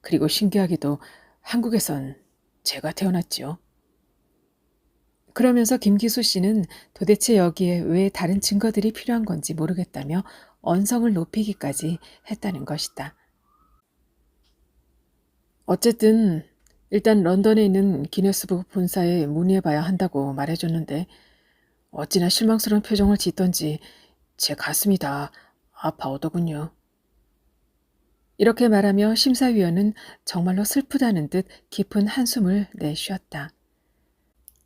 그리고 신기하게도 한국에선 제가 태어났지요. 그러면서 김기수 씨는 도대체 여기에 왜 다른 증거들이 필요한 건지 모르겠다며 언성을 높이기까지 했다는 것이다. 어쨌든 일단 런던에 있는 기네스북 본사에 문의해봐야 한다고 말해줬는데 어찌나 실망스러운 표정을 짓던지 제 가슴이 다 아파오더군요. 이렇게 말하며 심사위원은 정말로 슬프다는 듯 깊은 한숨을 내쉬었다.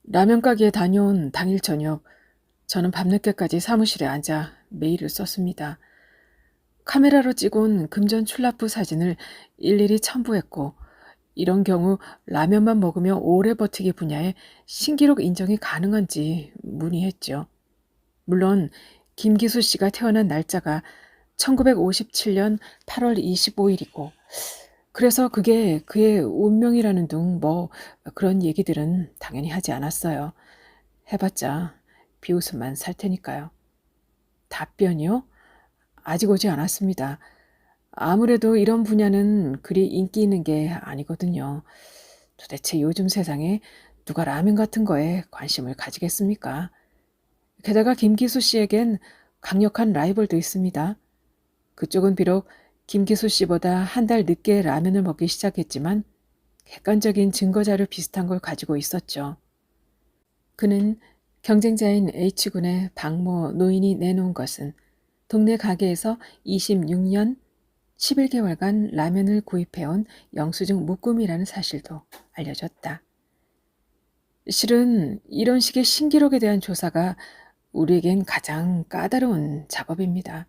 라면 가게에 다녀온 당일 저녁, 저는 밤늦게까지 사무실에 앉아 메일을 썼습니다. 카메라로 찍은 금전 출납부 사진을 일일이 첨부했고, 이런 경우 라면만 먹으며 오래 버티기 분야에 신기록 인정이 가능한지 문의했죠. 물론 김기수 씨가 태어난 날짜가 1957년 8월 25일이고 그래서 그게 그의 운명이라는 둥 뭐 그런 얘기들은 당연히 하지 않았어요. 해봤자 비웃음만 살 테니까요. 답변이요? 아직 오지 않았습니다. 아무래도 이런 분야는 그리 인기 있는 게 아니거든요. 도대체 요즘 세상에 누가 라면 같은 거에 관심을 가지겠습니까? 게다가 김기수 씨에겐 강력한 라이벌도 있습니다. 그쪽은 비록 김기수 씨보다 한 달 늦게 라면을 먹기 시작했지만 객관적인 증거자료 비슷한 걸 가지고 있었죠. 그는 경쟁자인 H군의 박모 노인이 내놓은 것은 동네 가게에서 26년 11개월간 라면을 구입해온 영수증 묶음이라는 사실도 알려줬다. 실은 이런 식의 신기록에 대한 조사가 우리에겐 가장 까다로운 작업입니다.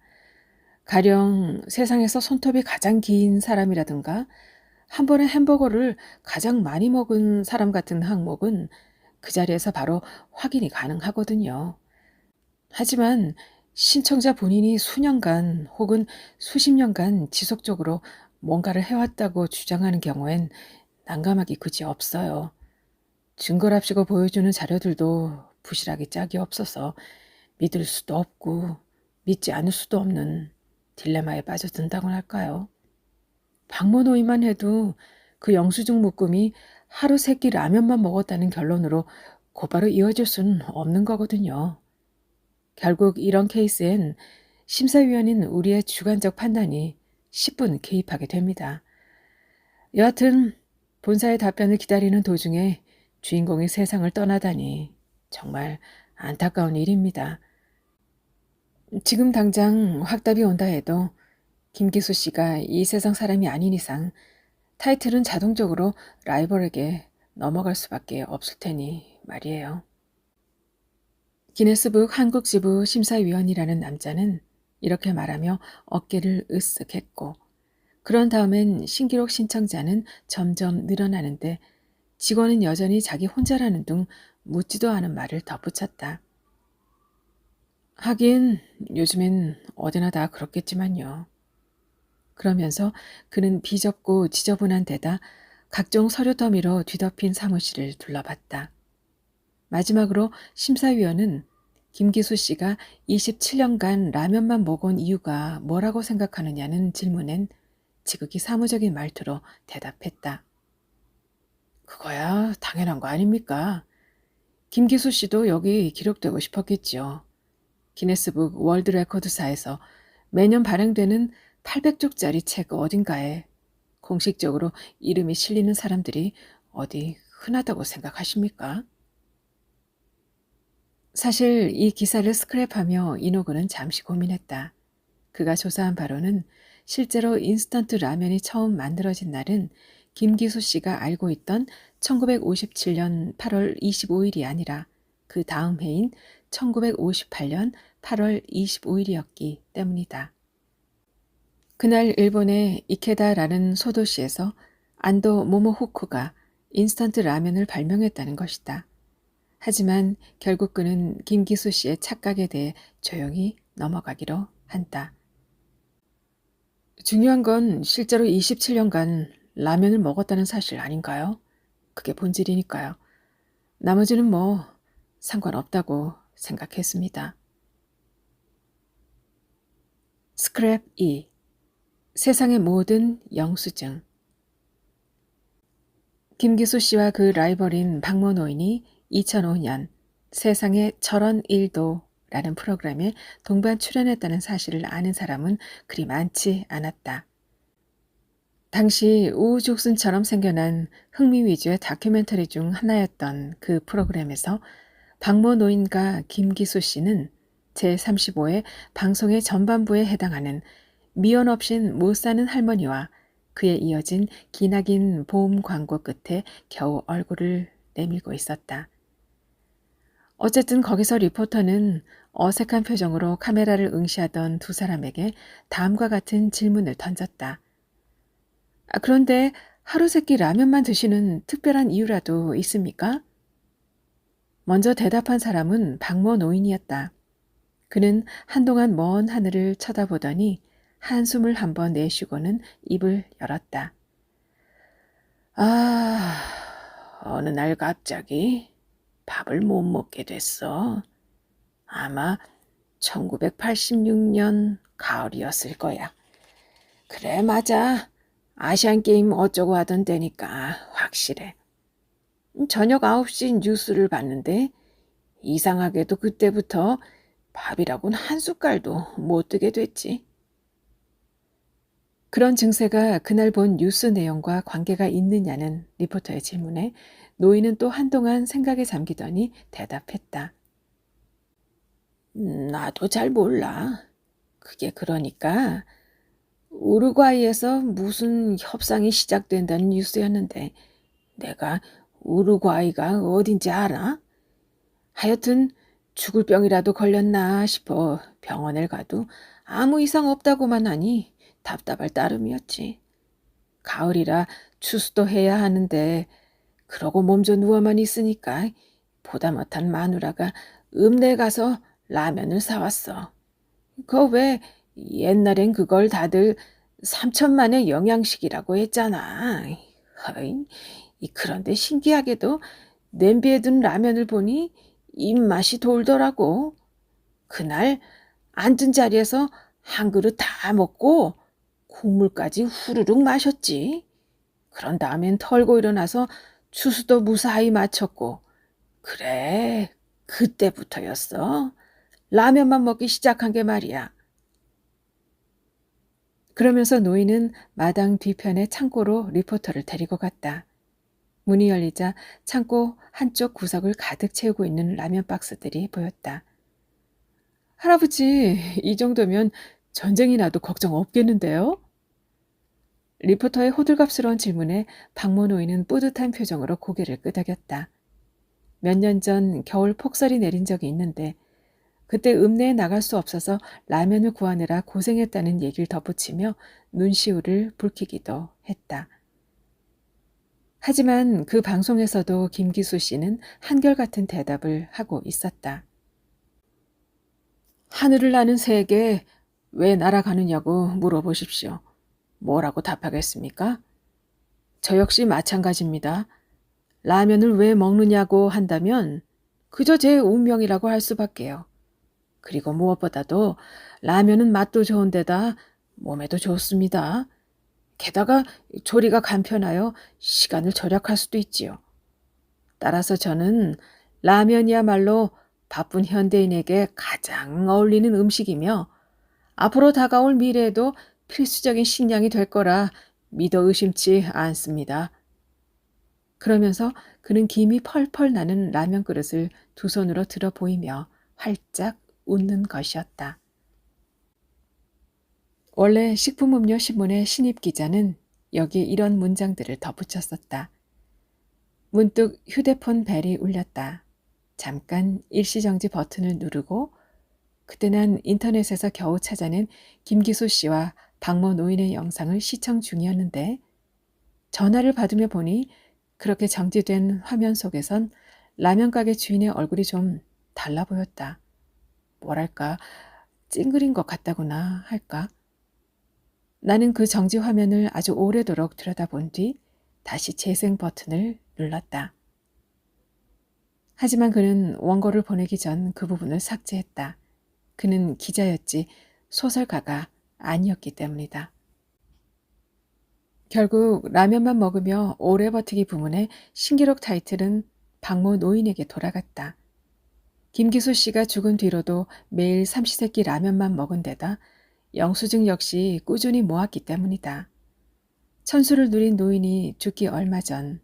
가령 세상에서 손톱이 가장 긴 사람이라든가 한 번에 햄버거를 가장 많이 먹은 사람 같은 항목은 그 자리에서 바로 확인이 가능하거든요. 하지만 신청자 본인이 수년간 혹은 수십 년간 지속적으로 뭔가를 해왔다고 주장하는 경우엔 난감하기 그지 없어요. 증거랍시고 보여주는 자료들도 부실하기 짝이 없어서 믿을 수도 없고 믿지 않을 수도 없는 딜레마에 빠져든다고나 할까요? 박모노이만 해도 그 영수증 묶음이 하루 세끼 라면만 먹었다는 결론으로 곧바로 이어질 수는 없는 거거든요. 결국 이런 케이스엔 심사위원인 우리의 주관적 판단이 10분 개입하게 됩니다. 여하튼 본사의 답변을 기다리는 도중에 주인공이 세상을 떠나다니 정말 안타까운 일입니다. 지금 당장 확답이 온다 해도 김기수 씨가 이 세상 사람이 아닌 이상 타이틀은 자동적으로 라이벌에게 넘어갈 수밖에 없을 테니 말이에요. 기네스북 한국지부 심사위원이라는 남자는 이렇게 말하며 어깨를 으쓱했고 그런 다음엔 신기록 신청자는 점점 늘어나는데 직원은 여전히 자기 혼자라는 둥 묻지도 않은 말을 덧붙였다. 하긴 요즘엔 어디나 다 그렇겠지만요. 그러면서 그는 비좁고 지저분한 데다 각종 서류 더미로 뒤덮인 사무실을 둘러봤다. 마지막으로 심사위원은 김기수 씨가 27년간 라면만 먹은 이유가 뭐라고 생각하느냐는 질문엔 지극히 사무적인 말투로 대답했다. 그거야 당연한 거 아닙니까? 김기수 씨도 여기 기록되고 싶었겠지요. 기네스북 월드 레코드사에서 매년 발행되는 800쪽짜리 책 어딘가에 공식적으로 이름이 실리는 사람들이 어디 흔하다고 생각하십니까? 사실 이 기사를 스크랩하며 이노그는 잠시 고민했다. 그가 조사한 바로는 실제로 인스턴트 라면이 처음 만들어진 날은 김기수 씨가 알고 있던 1957년 8월 25일이 아니라 그 다음 해인 1958년 8월 25일이었기 때문이다. 그날 일본의 이케다라는 소도시에서 안도 모모호쿠가 인스턴트 라면을 발명했다는 것이다. 하지만 결국 그는 김기수 씨의 착각에 대해 조용히 넘어가기로 한다. 중요한 건 실제로 27년간 라면을 먹었다는 사실 아닌가요? 그게 본질이니까요. 나머지는 뭐 상관없다고 생각했습니다. 스크랩 2. 세상의 모든 영수증. 김기수 씨와 그 라이벌인 박모노인이 2005년 세상의 저런 일도 라는 프로그램에 동반 출연했다는 사실을 아는 사람은 그리 많지 않았다. 당시 우후죽순처럼 생겨난 흥미 위주의 다큐멘터리 중 하나였던 그 프로그램에서 박모 노인과 김기수 씨는 제35회 방송의 전반부에 해당하는 미연 없인 못 사는 할머니와 그에 이어진 기나긴 보험 광고 끝에 겨우 얼굴을 내밀고 있었다. 어쨌든 거기서 리포터는 어색한 표정으로 카메라를 응시하던 두 사람에게 다음과 같은 질문을 던졌다. 그런데 하루 세끼 라면만 드시는 특별한 이유라도 있습니까? 먼저 대답한 사람은 박모 노인이었다. 그는 한동안 먼 하늘을 쳐다보더니 한숨을 한번 내쉬고는 입을 열었다. 아, 어느 날 갑자기 밥을 못 먹게 됐어. 아마 1986년 가을이었을 거야. 그래, 맞아. 아시안게임 어쩌고 하던 때니까 확실해. 저녁 9시 뉴스를 봤는데 이상하게도 그때부터 밥이라고는 한 숟갈도 못 뜨게 됐지. 그런 증세가 그날 본 뉴스 내용과 관계가 있느냐는 리포터의 질문에 노인은 또 한동안 생각에 잠기더니 대답했다. 나도 잘 몰라. 그게 그러니까 우루과이에서 무슨 협상이 시작된다는 뉴스였는데 내가 우루과이가 어딘지 알아? 하여튼 죽을 병이라도 걸렸나 싶어 병원을 가도 아무 이상 없다고만 하니 답답할 따름이었지. 가을이라 추수도 해야 하는데 그러고 몸져 누워만 있으니까 보다 못한 마누라가 읍내 가서 라면을 사왔어. 그거 왜 옛날엔 그걸 다들 삼천만의 영양식이라고 했잖아. 허이, 그런데 신기하게도 냄비에 둔 라면을 보니 입맛이 돌더라고. 그날 앉은 자리에서 한 그릇 다 먹고 국물까지 후루룩 마셨지. 그런 다음엔 털고 일어나서 추수도 무사히 마쳤고. 그래, 그때부터였어. 라면만 먹기 시작한 게 말이야. 그러면서 노인은 마당 뒤편의 창고로 리포터를 데리고 갔다. 문이 열리자 창고 한쪽 구석을 가득 채우고 있는 라면 박스들이 보였다. 할아버지, 이 정도면 전쟁이 나도 걱정 없겠는데요? 리포터의 호들갑스러운 질문에 박모 노인은 뿌듯한 표정으로 고개를 끄덕였다. 몇 년 전 겨울 폭설이 내린 적이 있는데 그때 읍내에 나갈 수 없어서 라면을 구하느라 고생했다는 얘기를 덧붙이며 눈시울을 붉히기도 했다. 하지만 그 방송에서도 김기수 씨는 한결같은 대답을 하고 있었다. 하늘을 나는 새에게 왜 날아가느냐고 물어보십시오. 뭐라고 답하겠습니까? 저 역시 마찬가지입니다. 라면을 왜 먹느냐고 한다면 그저 제 운명이라고 할 수밖에요. 그리고 무엇보다도 라면은 맛도 좋은 데다 몸에도 좋습니다. 게다가 조리가 간편하여 시간을 절약할 수도 있지요. 따라서 저는 라면이야말로 바쁜 현대인에게 가장 어울리는 음식이며 앞으로 다가올 미래에도 필수적인 식량이 될 거라 믿어 의심치 않습니다. 그러면서 그는 김이 펄펄 나는 라면 그릇을 두 손으로 들어 보이며 활짝 웃는 것이었다. 원래 식품음료 신문의 신입 기자는 여기에 이런 문장들을 덧붙였었다. 문득 휴대폰 벨이 울렸다. 잠깐 일시정지 버튼을 누르고 그때 난 인터넷에서 겨우 찾아낸 김기수 씨와 박모 노인의 영상을 시청 중이었는데 전화를 받으며 보니 그렇게 정지된 화면 속에선 라면 가게 주인의 얼굴이 좀 달라 보였다. 뭐랄까 찡그린 것 같다고나 할까? 나는 그 정지 화면을 아주 오래도록 들여다본 뒤 다시 재생 버튼을 눌렀다. 하지만 그는 원고를 보내기 전 그 부분을 삭제했다. 그는 기자였지 소설가가 아니었기 때문이다. 결국 라면만 먹으며 오래 버티기 부문의 신기록 타이틀은 박모 노인에게 돌아갔다. 김기수 씨가 죽은 뒤로도 매일 삼시세끼 라면만 먹은 데다 영수증 역시 꾸준히 모았기 때문이다. 천수를 누린 노인이 죽기 얼마 전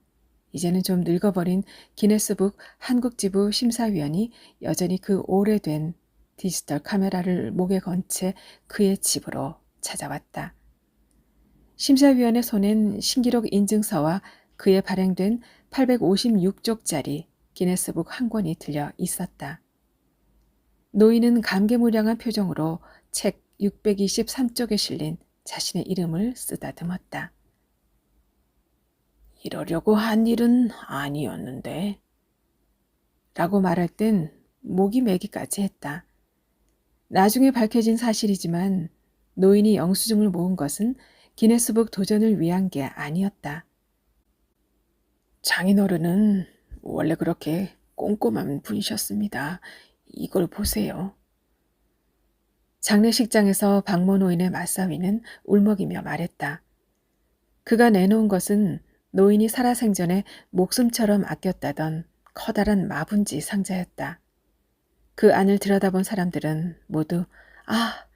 이제는 좀 늙어버린 기네스북 한국지부 심사위원이 여전히 그 오래된 디지털 카메라를 목에 건 채 그의 집으로 찾아왔다. 심사위원의 손엔 신기록 인증서와 그에 발행된 856쪽짜리 기네스북 한 권이 들려 있었다. 노인은 감개무량한 표정으로 책 623쪽에 실린 자신의 이름을 쓰다듬었다. 이러려고 한 일은 아니었는데 라고 말할 땐 목이 메기까지 했다. 나중에 밝혀진 사실이지만 노인이 영수증을 모은 것은 기네스북 도전을 위한 게 아니었다. 장인어른은 원래 그렇게 꼼꼼한 분이셨습니다. 이걸 보세요. 장례식장에서 박모 노인의 맞사위는 울먹이며 말했다. 그가 내놓은 것은 노인이 살아생전에 목숨처럼 아꼈다던 커다란 마분지 상자였다. 그 안을 들여다본 사람들은 모두 아!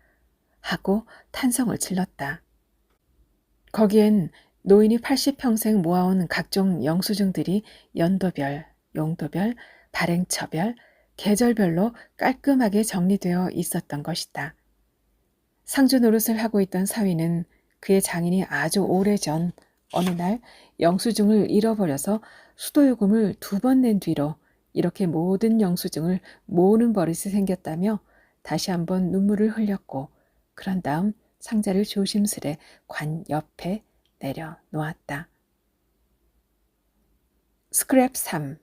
하고 탄성을 질렀다. 거기엔 노인이 80평생 모아온 각종 영수증들이 연도별, 용도별, 발행처별, 계절별로 깔끔하게 정리되어 있었던 것이다. 상주 노릇을 하고 있던 사위는 그의 장인이 아주 오래전 어느 날 영수증을 잃어버려서 수도요금을 2번 낸 뒤로 이렇게 모든 영수증을 모으는 버릇이 생겼다며 다시 한번 눈물을 흘렸고 그런 다음 상자를 조심스레 관 옆에 내려놓았다. 스크랩 3.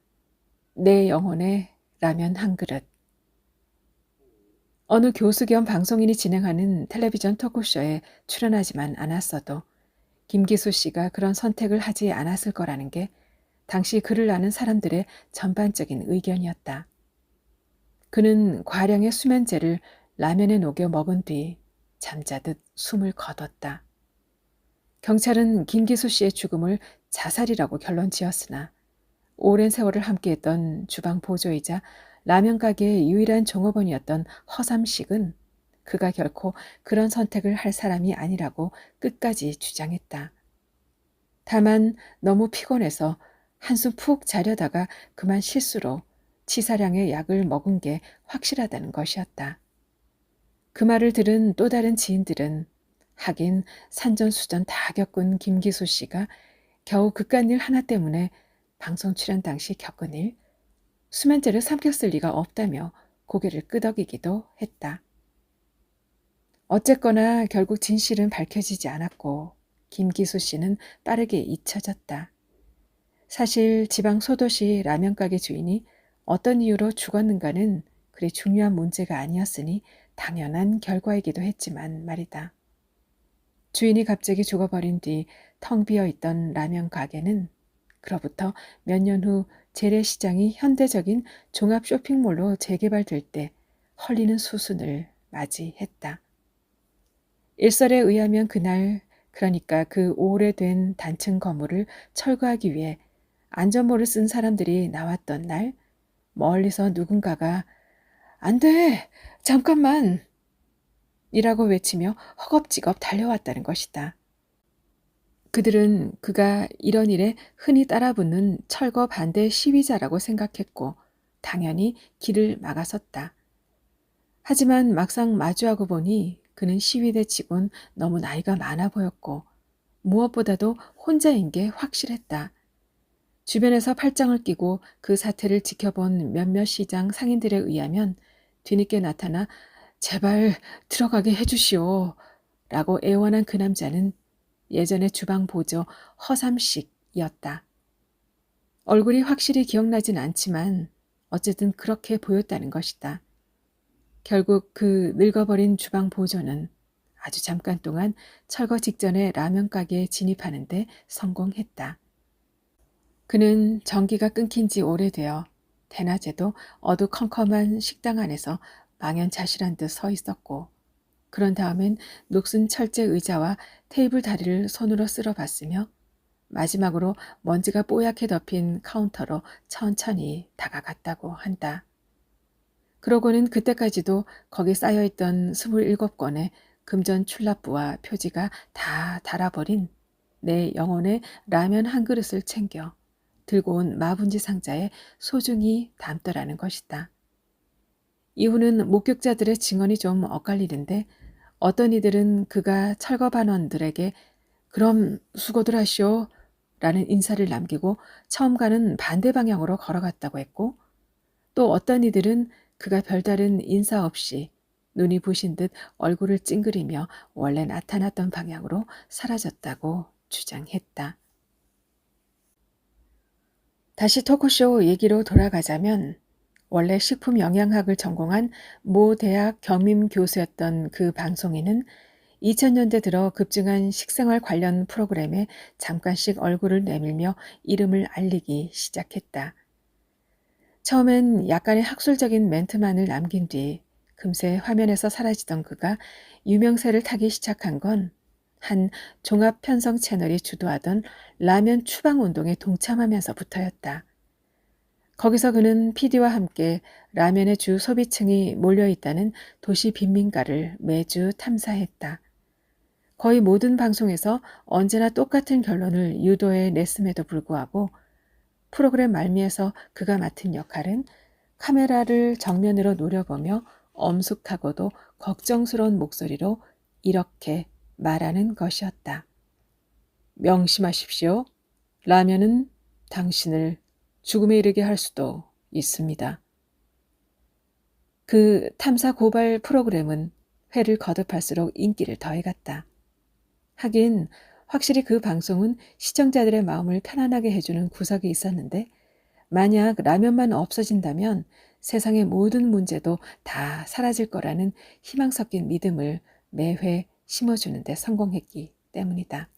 내 영혼의 라면 한 그릇. 어느 교수 겸 방송인이 진행하는 텔레비전 토크쇼에 출연하지만 않았어도 김기수 씨가 그런 선택을 하지 않았을 거라는 게 당시 그를 아는 사람들의 전반적인 의견이었다. 그는 과량의 수면제를 라면에 녹여 먹은 뒤 잠자듯 숨을 거뒀다. 경찰은 김기수 씨의 죽음을 자살이라고 결론 지었으나 오랜 세월을 함께했던 주방 보조이자 라면 가게의 유일한 종업원이었던 허삼식은 그가 결코 그런 선택을 할 사람이 아니라고 끝까지 주장했다. 다만 너무 피곤해서 한숨 푹 자려다가 그만 실수로 치사량의 약을 먹은 게 확실하다는 것이었다. 그 말을 들은 또 다른 지인들은 하긴 산전수전 다 겪은 김기수 씨가 겨우 그깟 일 하나 때문에 방송 출연 당시 겪은 일, 수면제를 삼켰을 리가 없다며 고개를 끄덕이기도 했다. 어쨌거나 결국 진실은 밝혀지지 않았고 김기수 씨는 빠르게 잊혀졌다. 사실 지방 소도시 라면 가게 주인이 어떤 이유로 죽었는가는 그리 중요한 문제가 아니었으니 당연한 결과이기도 했지만 말이다. 주인이 갑자기 죽어버린 뒤 텅 비어있던 라면 가게는 그로부터 몇 년 후 재래시장이 현대적인 종합 쇼핑몰로 재개발될 때 헐리는 수순을 맞이했다. 일설에 의하면 그날, 그러니까 그 오래된 단층 건물을 철거하기 위해 안전모를 쓴 사람들이 나왔던 날, 멀리서 누군가가 안 돼! 잠깐만! 이라고 외치며 허겁지겁 달려왔다는 것이다. 그들은 그가 이런 일에 흔히 따라붙는 철거 반대 시위자라고 생각했고 당연히 길을 막아섰다. 하지만 막상 마주하고 보니 그는 시위대 치곤 너무 나이가 많아 보였고 무엇보다도 혼자인 게 확실했다. 주변에서 팔짱을 끼고 그 사태를 지켜본 몇몇 시장 상인들에 의하면 뒤늦게 나타나 제발 들어가게 해주시오 라고 애원한 그 남자는 예전의 주방 보조 허삼식이었다. 얼굴이 확실히 기억나진 않지만 어쨌든 그렇게 보였다는 것이다. 결국 그 늙어버린 주방 보조는 아주 잠깐 동안 철거 직전에 라면 가게에 진입하는데 성공했다. 그는 전기가 끊긴 지 오래되어 대낮에도 어두컴컴한 식당 안에서 망연자실한 듯 서 있었고 그런 다음엔 녹슨 철제 의자와 테이블 다리를 손으로 쓸어봤으며 마지막으로 먼지가 뽀얗게 덮인 카운터로 천천히 다가갔다고 한다. 그러고는 그때까지도 거기 쌓여있던 27권의 금전 출납부와 표지가 다 닳아버린 내 영혼의 라면 한 그릇을 챙겨 들고 온 마분지 상자에 소중히 담더라는 것이다. 이후는 목격자들의 증언이 좀 엇갈리는데 어떤 이들은 그가 철거반원들에게 그럼 수고들 하시오 라는 인사를 남기고 처음과는 반대 방향으로 걸어갔다고 했고, 또 어떤 이들은 그가 별다른 인사 없이 눈이 부신 듯 얼굴을 찡그리며 원래 나타났던 방향으로 사라졌다고 주장했다. 다시 토크쇼 얘기로 돌아가자면 원래 식품영양학을 전공한 모 대학 겸임 교수였던 그 방송인은 2000년대 들어 급증한 식생활 관련 프로그램에 잠깐씩 얼굴을 내밀며 이름을 알리기 시작했다. 처음엔 약간의 학술적인 멘트만을 남긴 뒤 금세 화면에서 사라지던 그가 유명세를 타기 시작한 건 한 종합 편성 채널이 주도하던 라면 추방 운동에 동참하면서부터였다. 거기서 그는 PD와 함께 라면의 주 소비층이 몰려있다는 도시 빈민가를 매주 탐사했다. 거의 모든 방송에서 언제나 똑같은 결론을 유도해 냈음에도 불구하고 프로그램 말미에서 그가 맡은 역할은 카메라를 정면으로 노려보며 엄숙하고도 걱정스러운 목소리로 이렇게 말하는 것이었다. 명심하십시오. 라면은 당신을 죽음에 이르게 할 수도 있습니다. 그 탐사 고발 프로그램은 회를 거듭할수록 인기를 더해갔다. 하긴 확실히 그 방송은 시청자들의 마음을 편안하게 해주는 구석이 있었는데 만약 라면만 없어진다면 세상의 모든 문제도 다 사라질 거라는 희망 섞인 믿음을 매회 심어주는 데 성공했기 때문이다.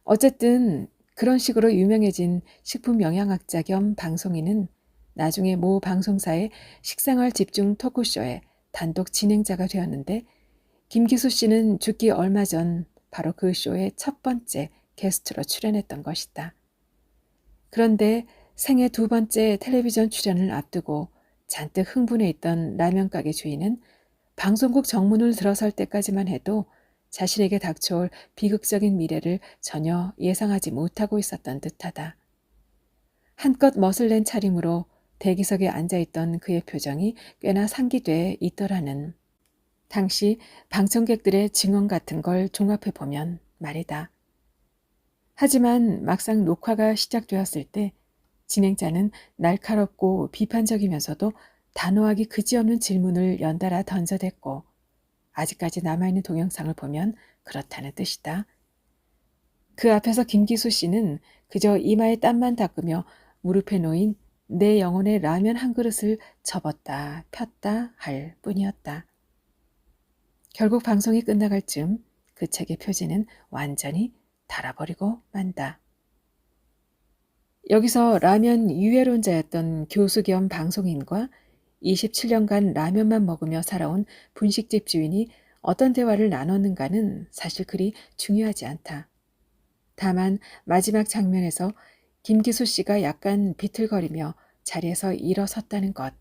어쨌든 그런 식으로 유명해진 식품영양학자 겸 방송인은 나중에 모 방송사의 식생활 집중 토크쇼에 단독 진행자가 되었는데 김기수 씨는 죽기 얼마 전 바로 그 쇼의 첫 번째 게스트로 출연했던 것이다. 그런데 생애 두 번째 텔레비전 출연을 앞두고 잔뜩 흥분해 있던 라면 가게 주인은 방송국 정문을 들어설 때까지만 해도 자신에게 닥쳐올 비극적인 미래를 전혀 예상하지 못하고 있었던 듯하다. 한껏 멋을 낸 차림으로 대기석에 앉아있던 그의 표정이 꽤나 상기돼 있더라는. 당시 방청객들의 증언 같은 걸 종합해보면 말이다. 하지만 막상 녹화가 시작되었을 때 진행자는 날카롭고 비판적이면서도 단호하기 그지없는 질문을 연달아 던져댔고 아직까지 남아있는 동영상을 보면 그렇다는 뜻이다. 그 앞에서 김기수 씨는 그저 이마에 땀만 닦으며 무릎에 놓인 내 영혼의 라면 한 그릇을 접었다 폈다 할 뿐이었다. 결국 방송이 끝나갈 즈음 그 책의 표지는 완전히 닳아버리고 만다. 여기서 라면 유해론자였던 교수 겸 방송인과 27년간 라면만 먹으며 살아온 분식집 주인이 어떤 대화를 나눴는가는 사실 그리 중요하지 않다. 다만 마지막 장면에서 김기수 씨가 약간 비틀거리며 자리에서 일어섰다는 것.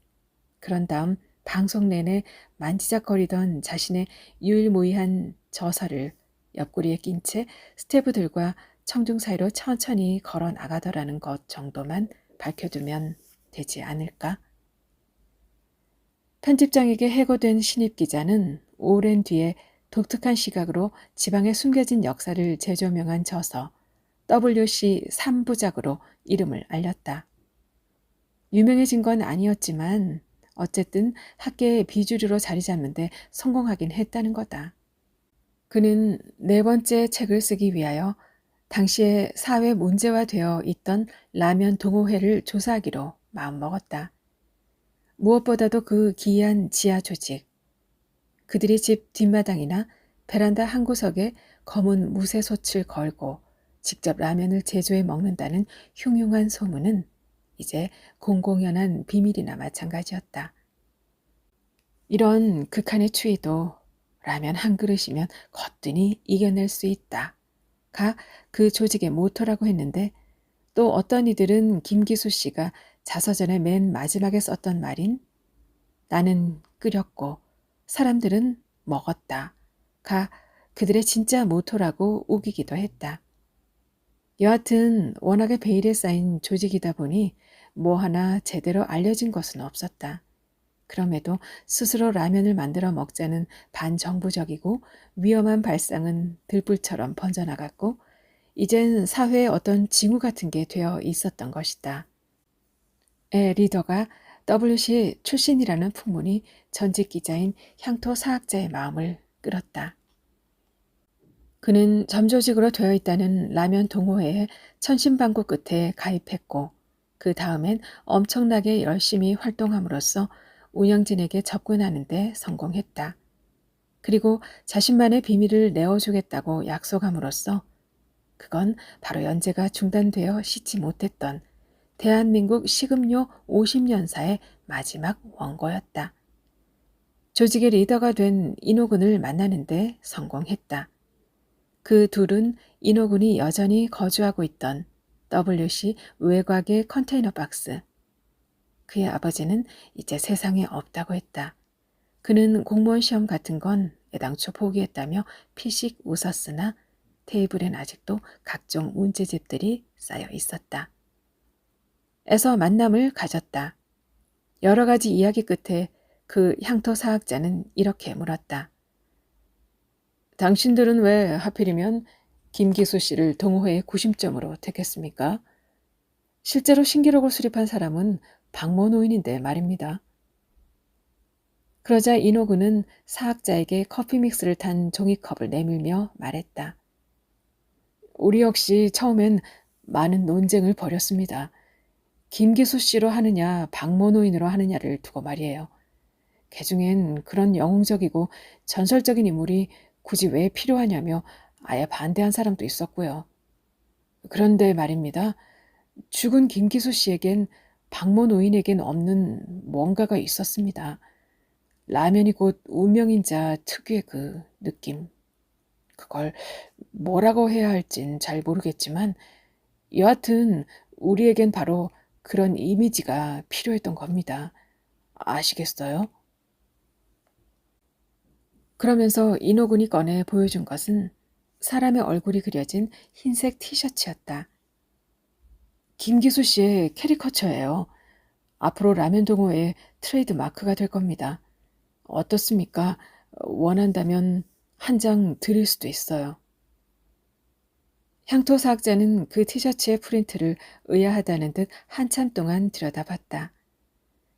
그런 다음 방송 내내 만지작거리던 자신의 유일무이한 저서를 옆구리에 낀 채 스태프들과 청중 사이로 천천히 걸어 나가더라는 것 정도만 밝혀두면 되지 않을까? 편집장에게 해고된 신입 기자는 오랜 뒤에 독특한 시각으로 지방에 숨겨진 역사를 재조명한 저서 WC 3부작으로 이름을 알렸다. 유명해진 건 아니었지만 어쨌든 학계의 비주류로 자리 잡는데 성공하긴 했다는 거다. 그는 네 번째 책을 쓰기 위하여 당시에 사회 문제화되어 있던 라면 동호회를 조사하기로 마음먹었다. 무엇보다도 그 기이한 지하 조직. 그들이 집 뒷마당이나 베란다 한 구석에 검은 무쇠솥을 걸고 직접 라면을 제조해 먹는다는 흉흉한 소문은 이제 공공연한 비밀이나 마찬가지였다. 이런 극한의 추위도 라면 한 그릇이면 거뜬히 이겨낼 수 있다. 가 그 조직의 모토라고 했는데 또 어떤 이들은 김기수 씨가 자서전의 맨 마지막에 썼던 말인 나는 끓였고 사람들은 먹었다. 가 그들의 진짜 모토라고 우기기도 했다. 여하튼 워낙에 베일에 쌓인 조직이다 보니 뭐 하나 제대로 알려진 것은 없었다. 그럼에도 스스로 라면을 만들어 먹자는 반정부적이고 위험한 발상은 들불처럼 번져나갔고 이젠 사회의 어떤 징후 같은 게 되어 있었던 것이다. 의 리더가 WC 출신이라는 풍문이 전직 기자인 향토 사학자의 마음을 끌었다. 그는 점조직으로 되어 있다는 라면 동호회에 천신반고 끝에 가입했고 그 다음엔 엄청나게 열심히 활동함으로써 운영진에게 접근하는 데 성공했다. 그리고 자신만의 비밀을 내어주겠다고 약속함으로써 그건 바로 연재가 중단되어 싣지 못했던 대한민국 식음료 50년사의 마지막 원고였다. 조직의 리더가 된 인호군을 만나는데 성공했다. 그 둘은 인호군이 여전히 거주하고 있던 WC 외곽의 컨테이너 박스. 그의 아버지는 이제 세상에 없다고 했다. 그는 공무원 시험 같은 건 애당초 포기했다며 피식 웃었으나 테이블엔 아직도 각종 문제집들이 쌓여 있었다. 에서 만남을 가졌다. 여러 가지 이야기 끝에 그 향토 사학자는 이렇게 물었다. 당신들은 왜 하필이면 김기수 씨를 동호회의 구심점으로 택했습니까? 실제로 신기록을 수립한 사람은 박모 노인인데 말입니다. 그러자 인호군은 사학자에게 커피 믹스를 탄 종이컵을 내밀며 말했다. 우리 역시 처음엔 많은 논쟁을 벌였습니다. 김기수 씨로 하느냐 박모 노인으로 하느냐를 두고 말이에요. 개중엔 그런 영웅적이고 전설적인 인물이 굳이 왜 필요하냐며 아예 반대한 사람도 있었고요. 그런데 말입니다. 죽은 김기수 씨에겐 박모 노인에겐 없는 뭔가가 있었습니다. 라면이 곧 운명인자 특유의 그 느낌. 그걸 뭐라고 해야 할진 잘 모르겠지만 여하튼 우리에겐 바로 그런 이미지가 필요했던 겁니다. 아시겠어요? 그러면서 인호군이 꺼내 보여준 것은 사람의 얼굴이 그려진 흰색 티셔츠였다. 김기수 씨의 캐리커처예요. 앞으로 라면 동호회의 트레이드 마크가 될 겁니다. 어떻습니까? 원한다면 한 장 드릴 수도 있어요. 향토 사학자는 그 티셔츠의 프린트를 의아하다는 듯 한참 동안 들여다봤다.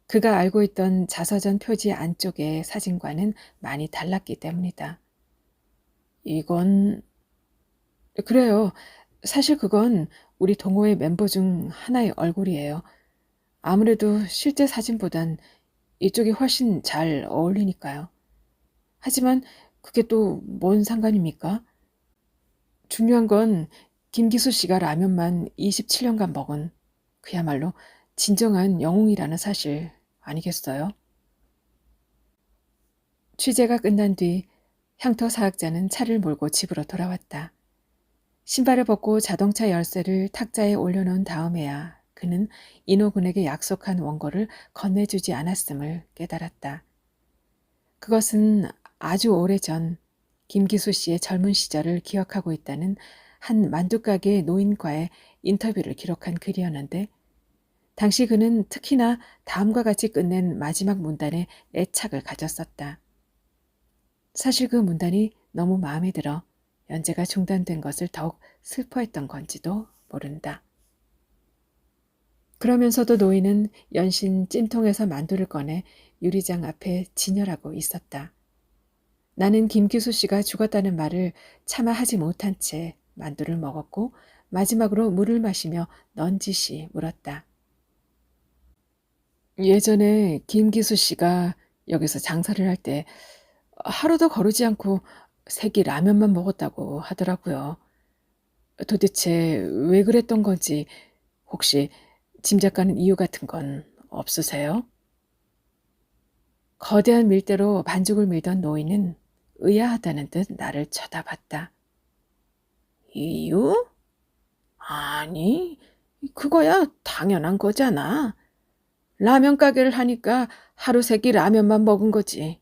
그가 알고 있던 자서전 표지 안쪽의 사진과는 많이 달랐기 때문이다. 이건... 그래요. 사실 그건 우리 동호회 멤버 중 하나의 얼굴이에요. 아무래도 실제 사진보단 이쪽이 훨씬 잘 어울리니까요. 하지만 그게 또 뭔 상관입니까? 중요한 건 김기수 씨가 라면만 27년간 먹은 그야말로 진정한 영웅이라는 사실 아니겠어요? 취재가 끝난 뒤 향토 사학자는 차를 몰고 집으로 돌아왔다. 신발을 벗고 자동차 열쇠를 탁자에 올려놓은 다음에야 그는 인호군에게 약속한 원고를 건네주지 않았음을 깨달았다. 그것은 아주 오래전 김기수 씨의 젊은 시절을 기억하고 있다는 한 만두가게 노인과의 인터뷰를 기록한 글이었는데 당시 그는 특히나 다음과 같이 끝낸 마지막 문단에 애착을 가졌었다. 사실 그 문단이 너무 마음에 들어 연재가 중단된 것을 더욱 슬퍼했던 건지도 모른다. 그러면서도 노인은 연신 찜통에서 만두를 꺼내 유리장 앞에 진열하고 있었다. 나는 김기수 씨가 죽었다는 말을 차마 하지 못한 채 만두를 먹었고 마지막으로 물을 마시며 넌지시 물었다. 예전에 김기수 씨가 여기서 장사를 할 때 하루도 거르지 않고 세끼 라면만 먹었다고 하더라고요. 도대체 왜 그랬던 건지 혹시 짐작가는 이유 같은 건 없으세요? 거대한 밀대로 반죽을 밀던 노인은 의아하다는 듯 나를 쳐다봤다. 이유? 아니, 그거야 당연한 거잖아. 라면 가게를 하니까 하루 세끼 라면만 먹은 거지.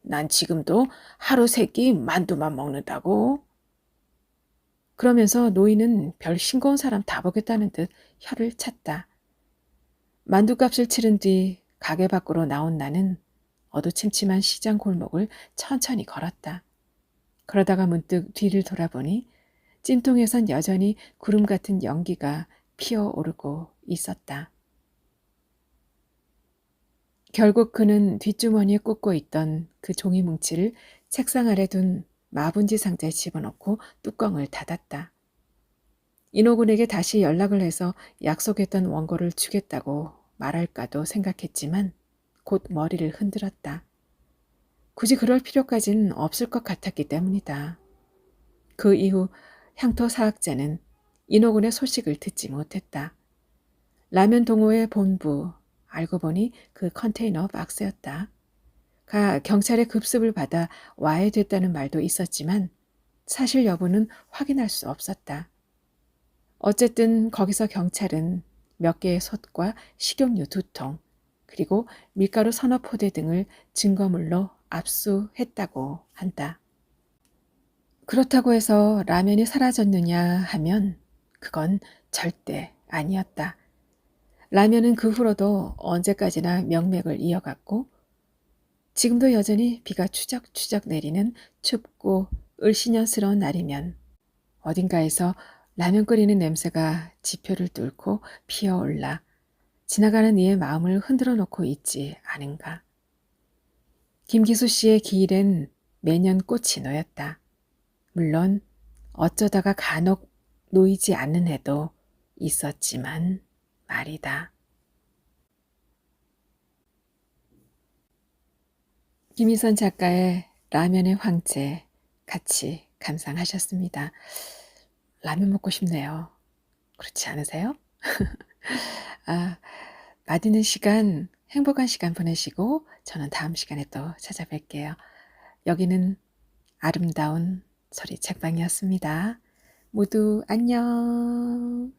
난 지금도 하루 세 끼 만두만 먹는다고. 그러면서 노인은 별 싱거운 사람 다 보겠다는 듯 혀를 찼다. 만두값을 치른 뒤 가게 밖으로 나온 나는 어두침침한 시장 골목을 천천히 걸었다. 그러다가 문득 뒤를 돌아보니 찜통에선 여전히 구름 같은 연기가 피어오르고 있었다. 결국 그는 뒷주머니에 꽂고 있던 그 종이 뭉치를 책상 아래 둔 마분지 상자에 집어넣고 뚜껑을 닫았다. 인호군에게 다시 연락을 해서 약속했던 원고를 주겠다고 말할까도 생각했지만 곧 머리를 흔들었다. 굳이 그럴 필요까진 없을 것 같았기 때문이다. 그 이후 향토 사학자는 인호군의 소식을 듣지 못했다. 라면 동호회 본부, 알고 보니 그 컨테이너 박스였다. 경찰의 급습을 받아 와해됐다는 말도 있었지만 사실 여부는 확인할 수 없었다. 어쨌든 거기서 경찰은 몇 개의 솥과 식용유 2통, 그리고 밀가루 서너 포대 등을 증거물로 압수했다고 한다. 그렇다고 해서 라면이 사라졌느냐 하면 그건 절대 아니었다. 라면은 그 후로도 언제까지나 명맥을 이어갔고 지금도 여전히 비가 추적추적 내리는 춥고 을씨년스러운 날이면 어딘가에서 라면 끓이는 냄새가 지표를 뚫고 피어올라 지나가는 이의 마음을 흔들어 놓고 있지 않은가. 김기수 씨의 기일엔 매년 꽃이 놓였다. 물론 어쩌다가 간혹 놓이지 않는 해도 있었지만 말이다. 김희선 작가의 라면의 황제 같이 감상하셨습니다. 라면 먹고 싶네요. 그렇지 않으세요? 맛있는 시간, 행복한 시간 보내시고 저는 다음 시간에 또 찾아뵐게요. 여기는 아름다운 소리 책방이었습니다. 모두 안녕.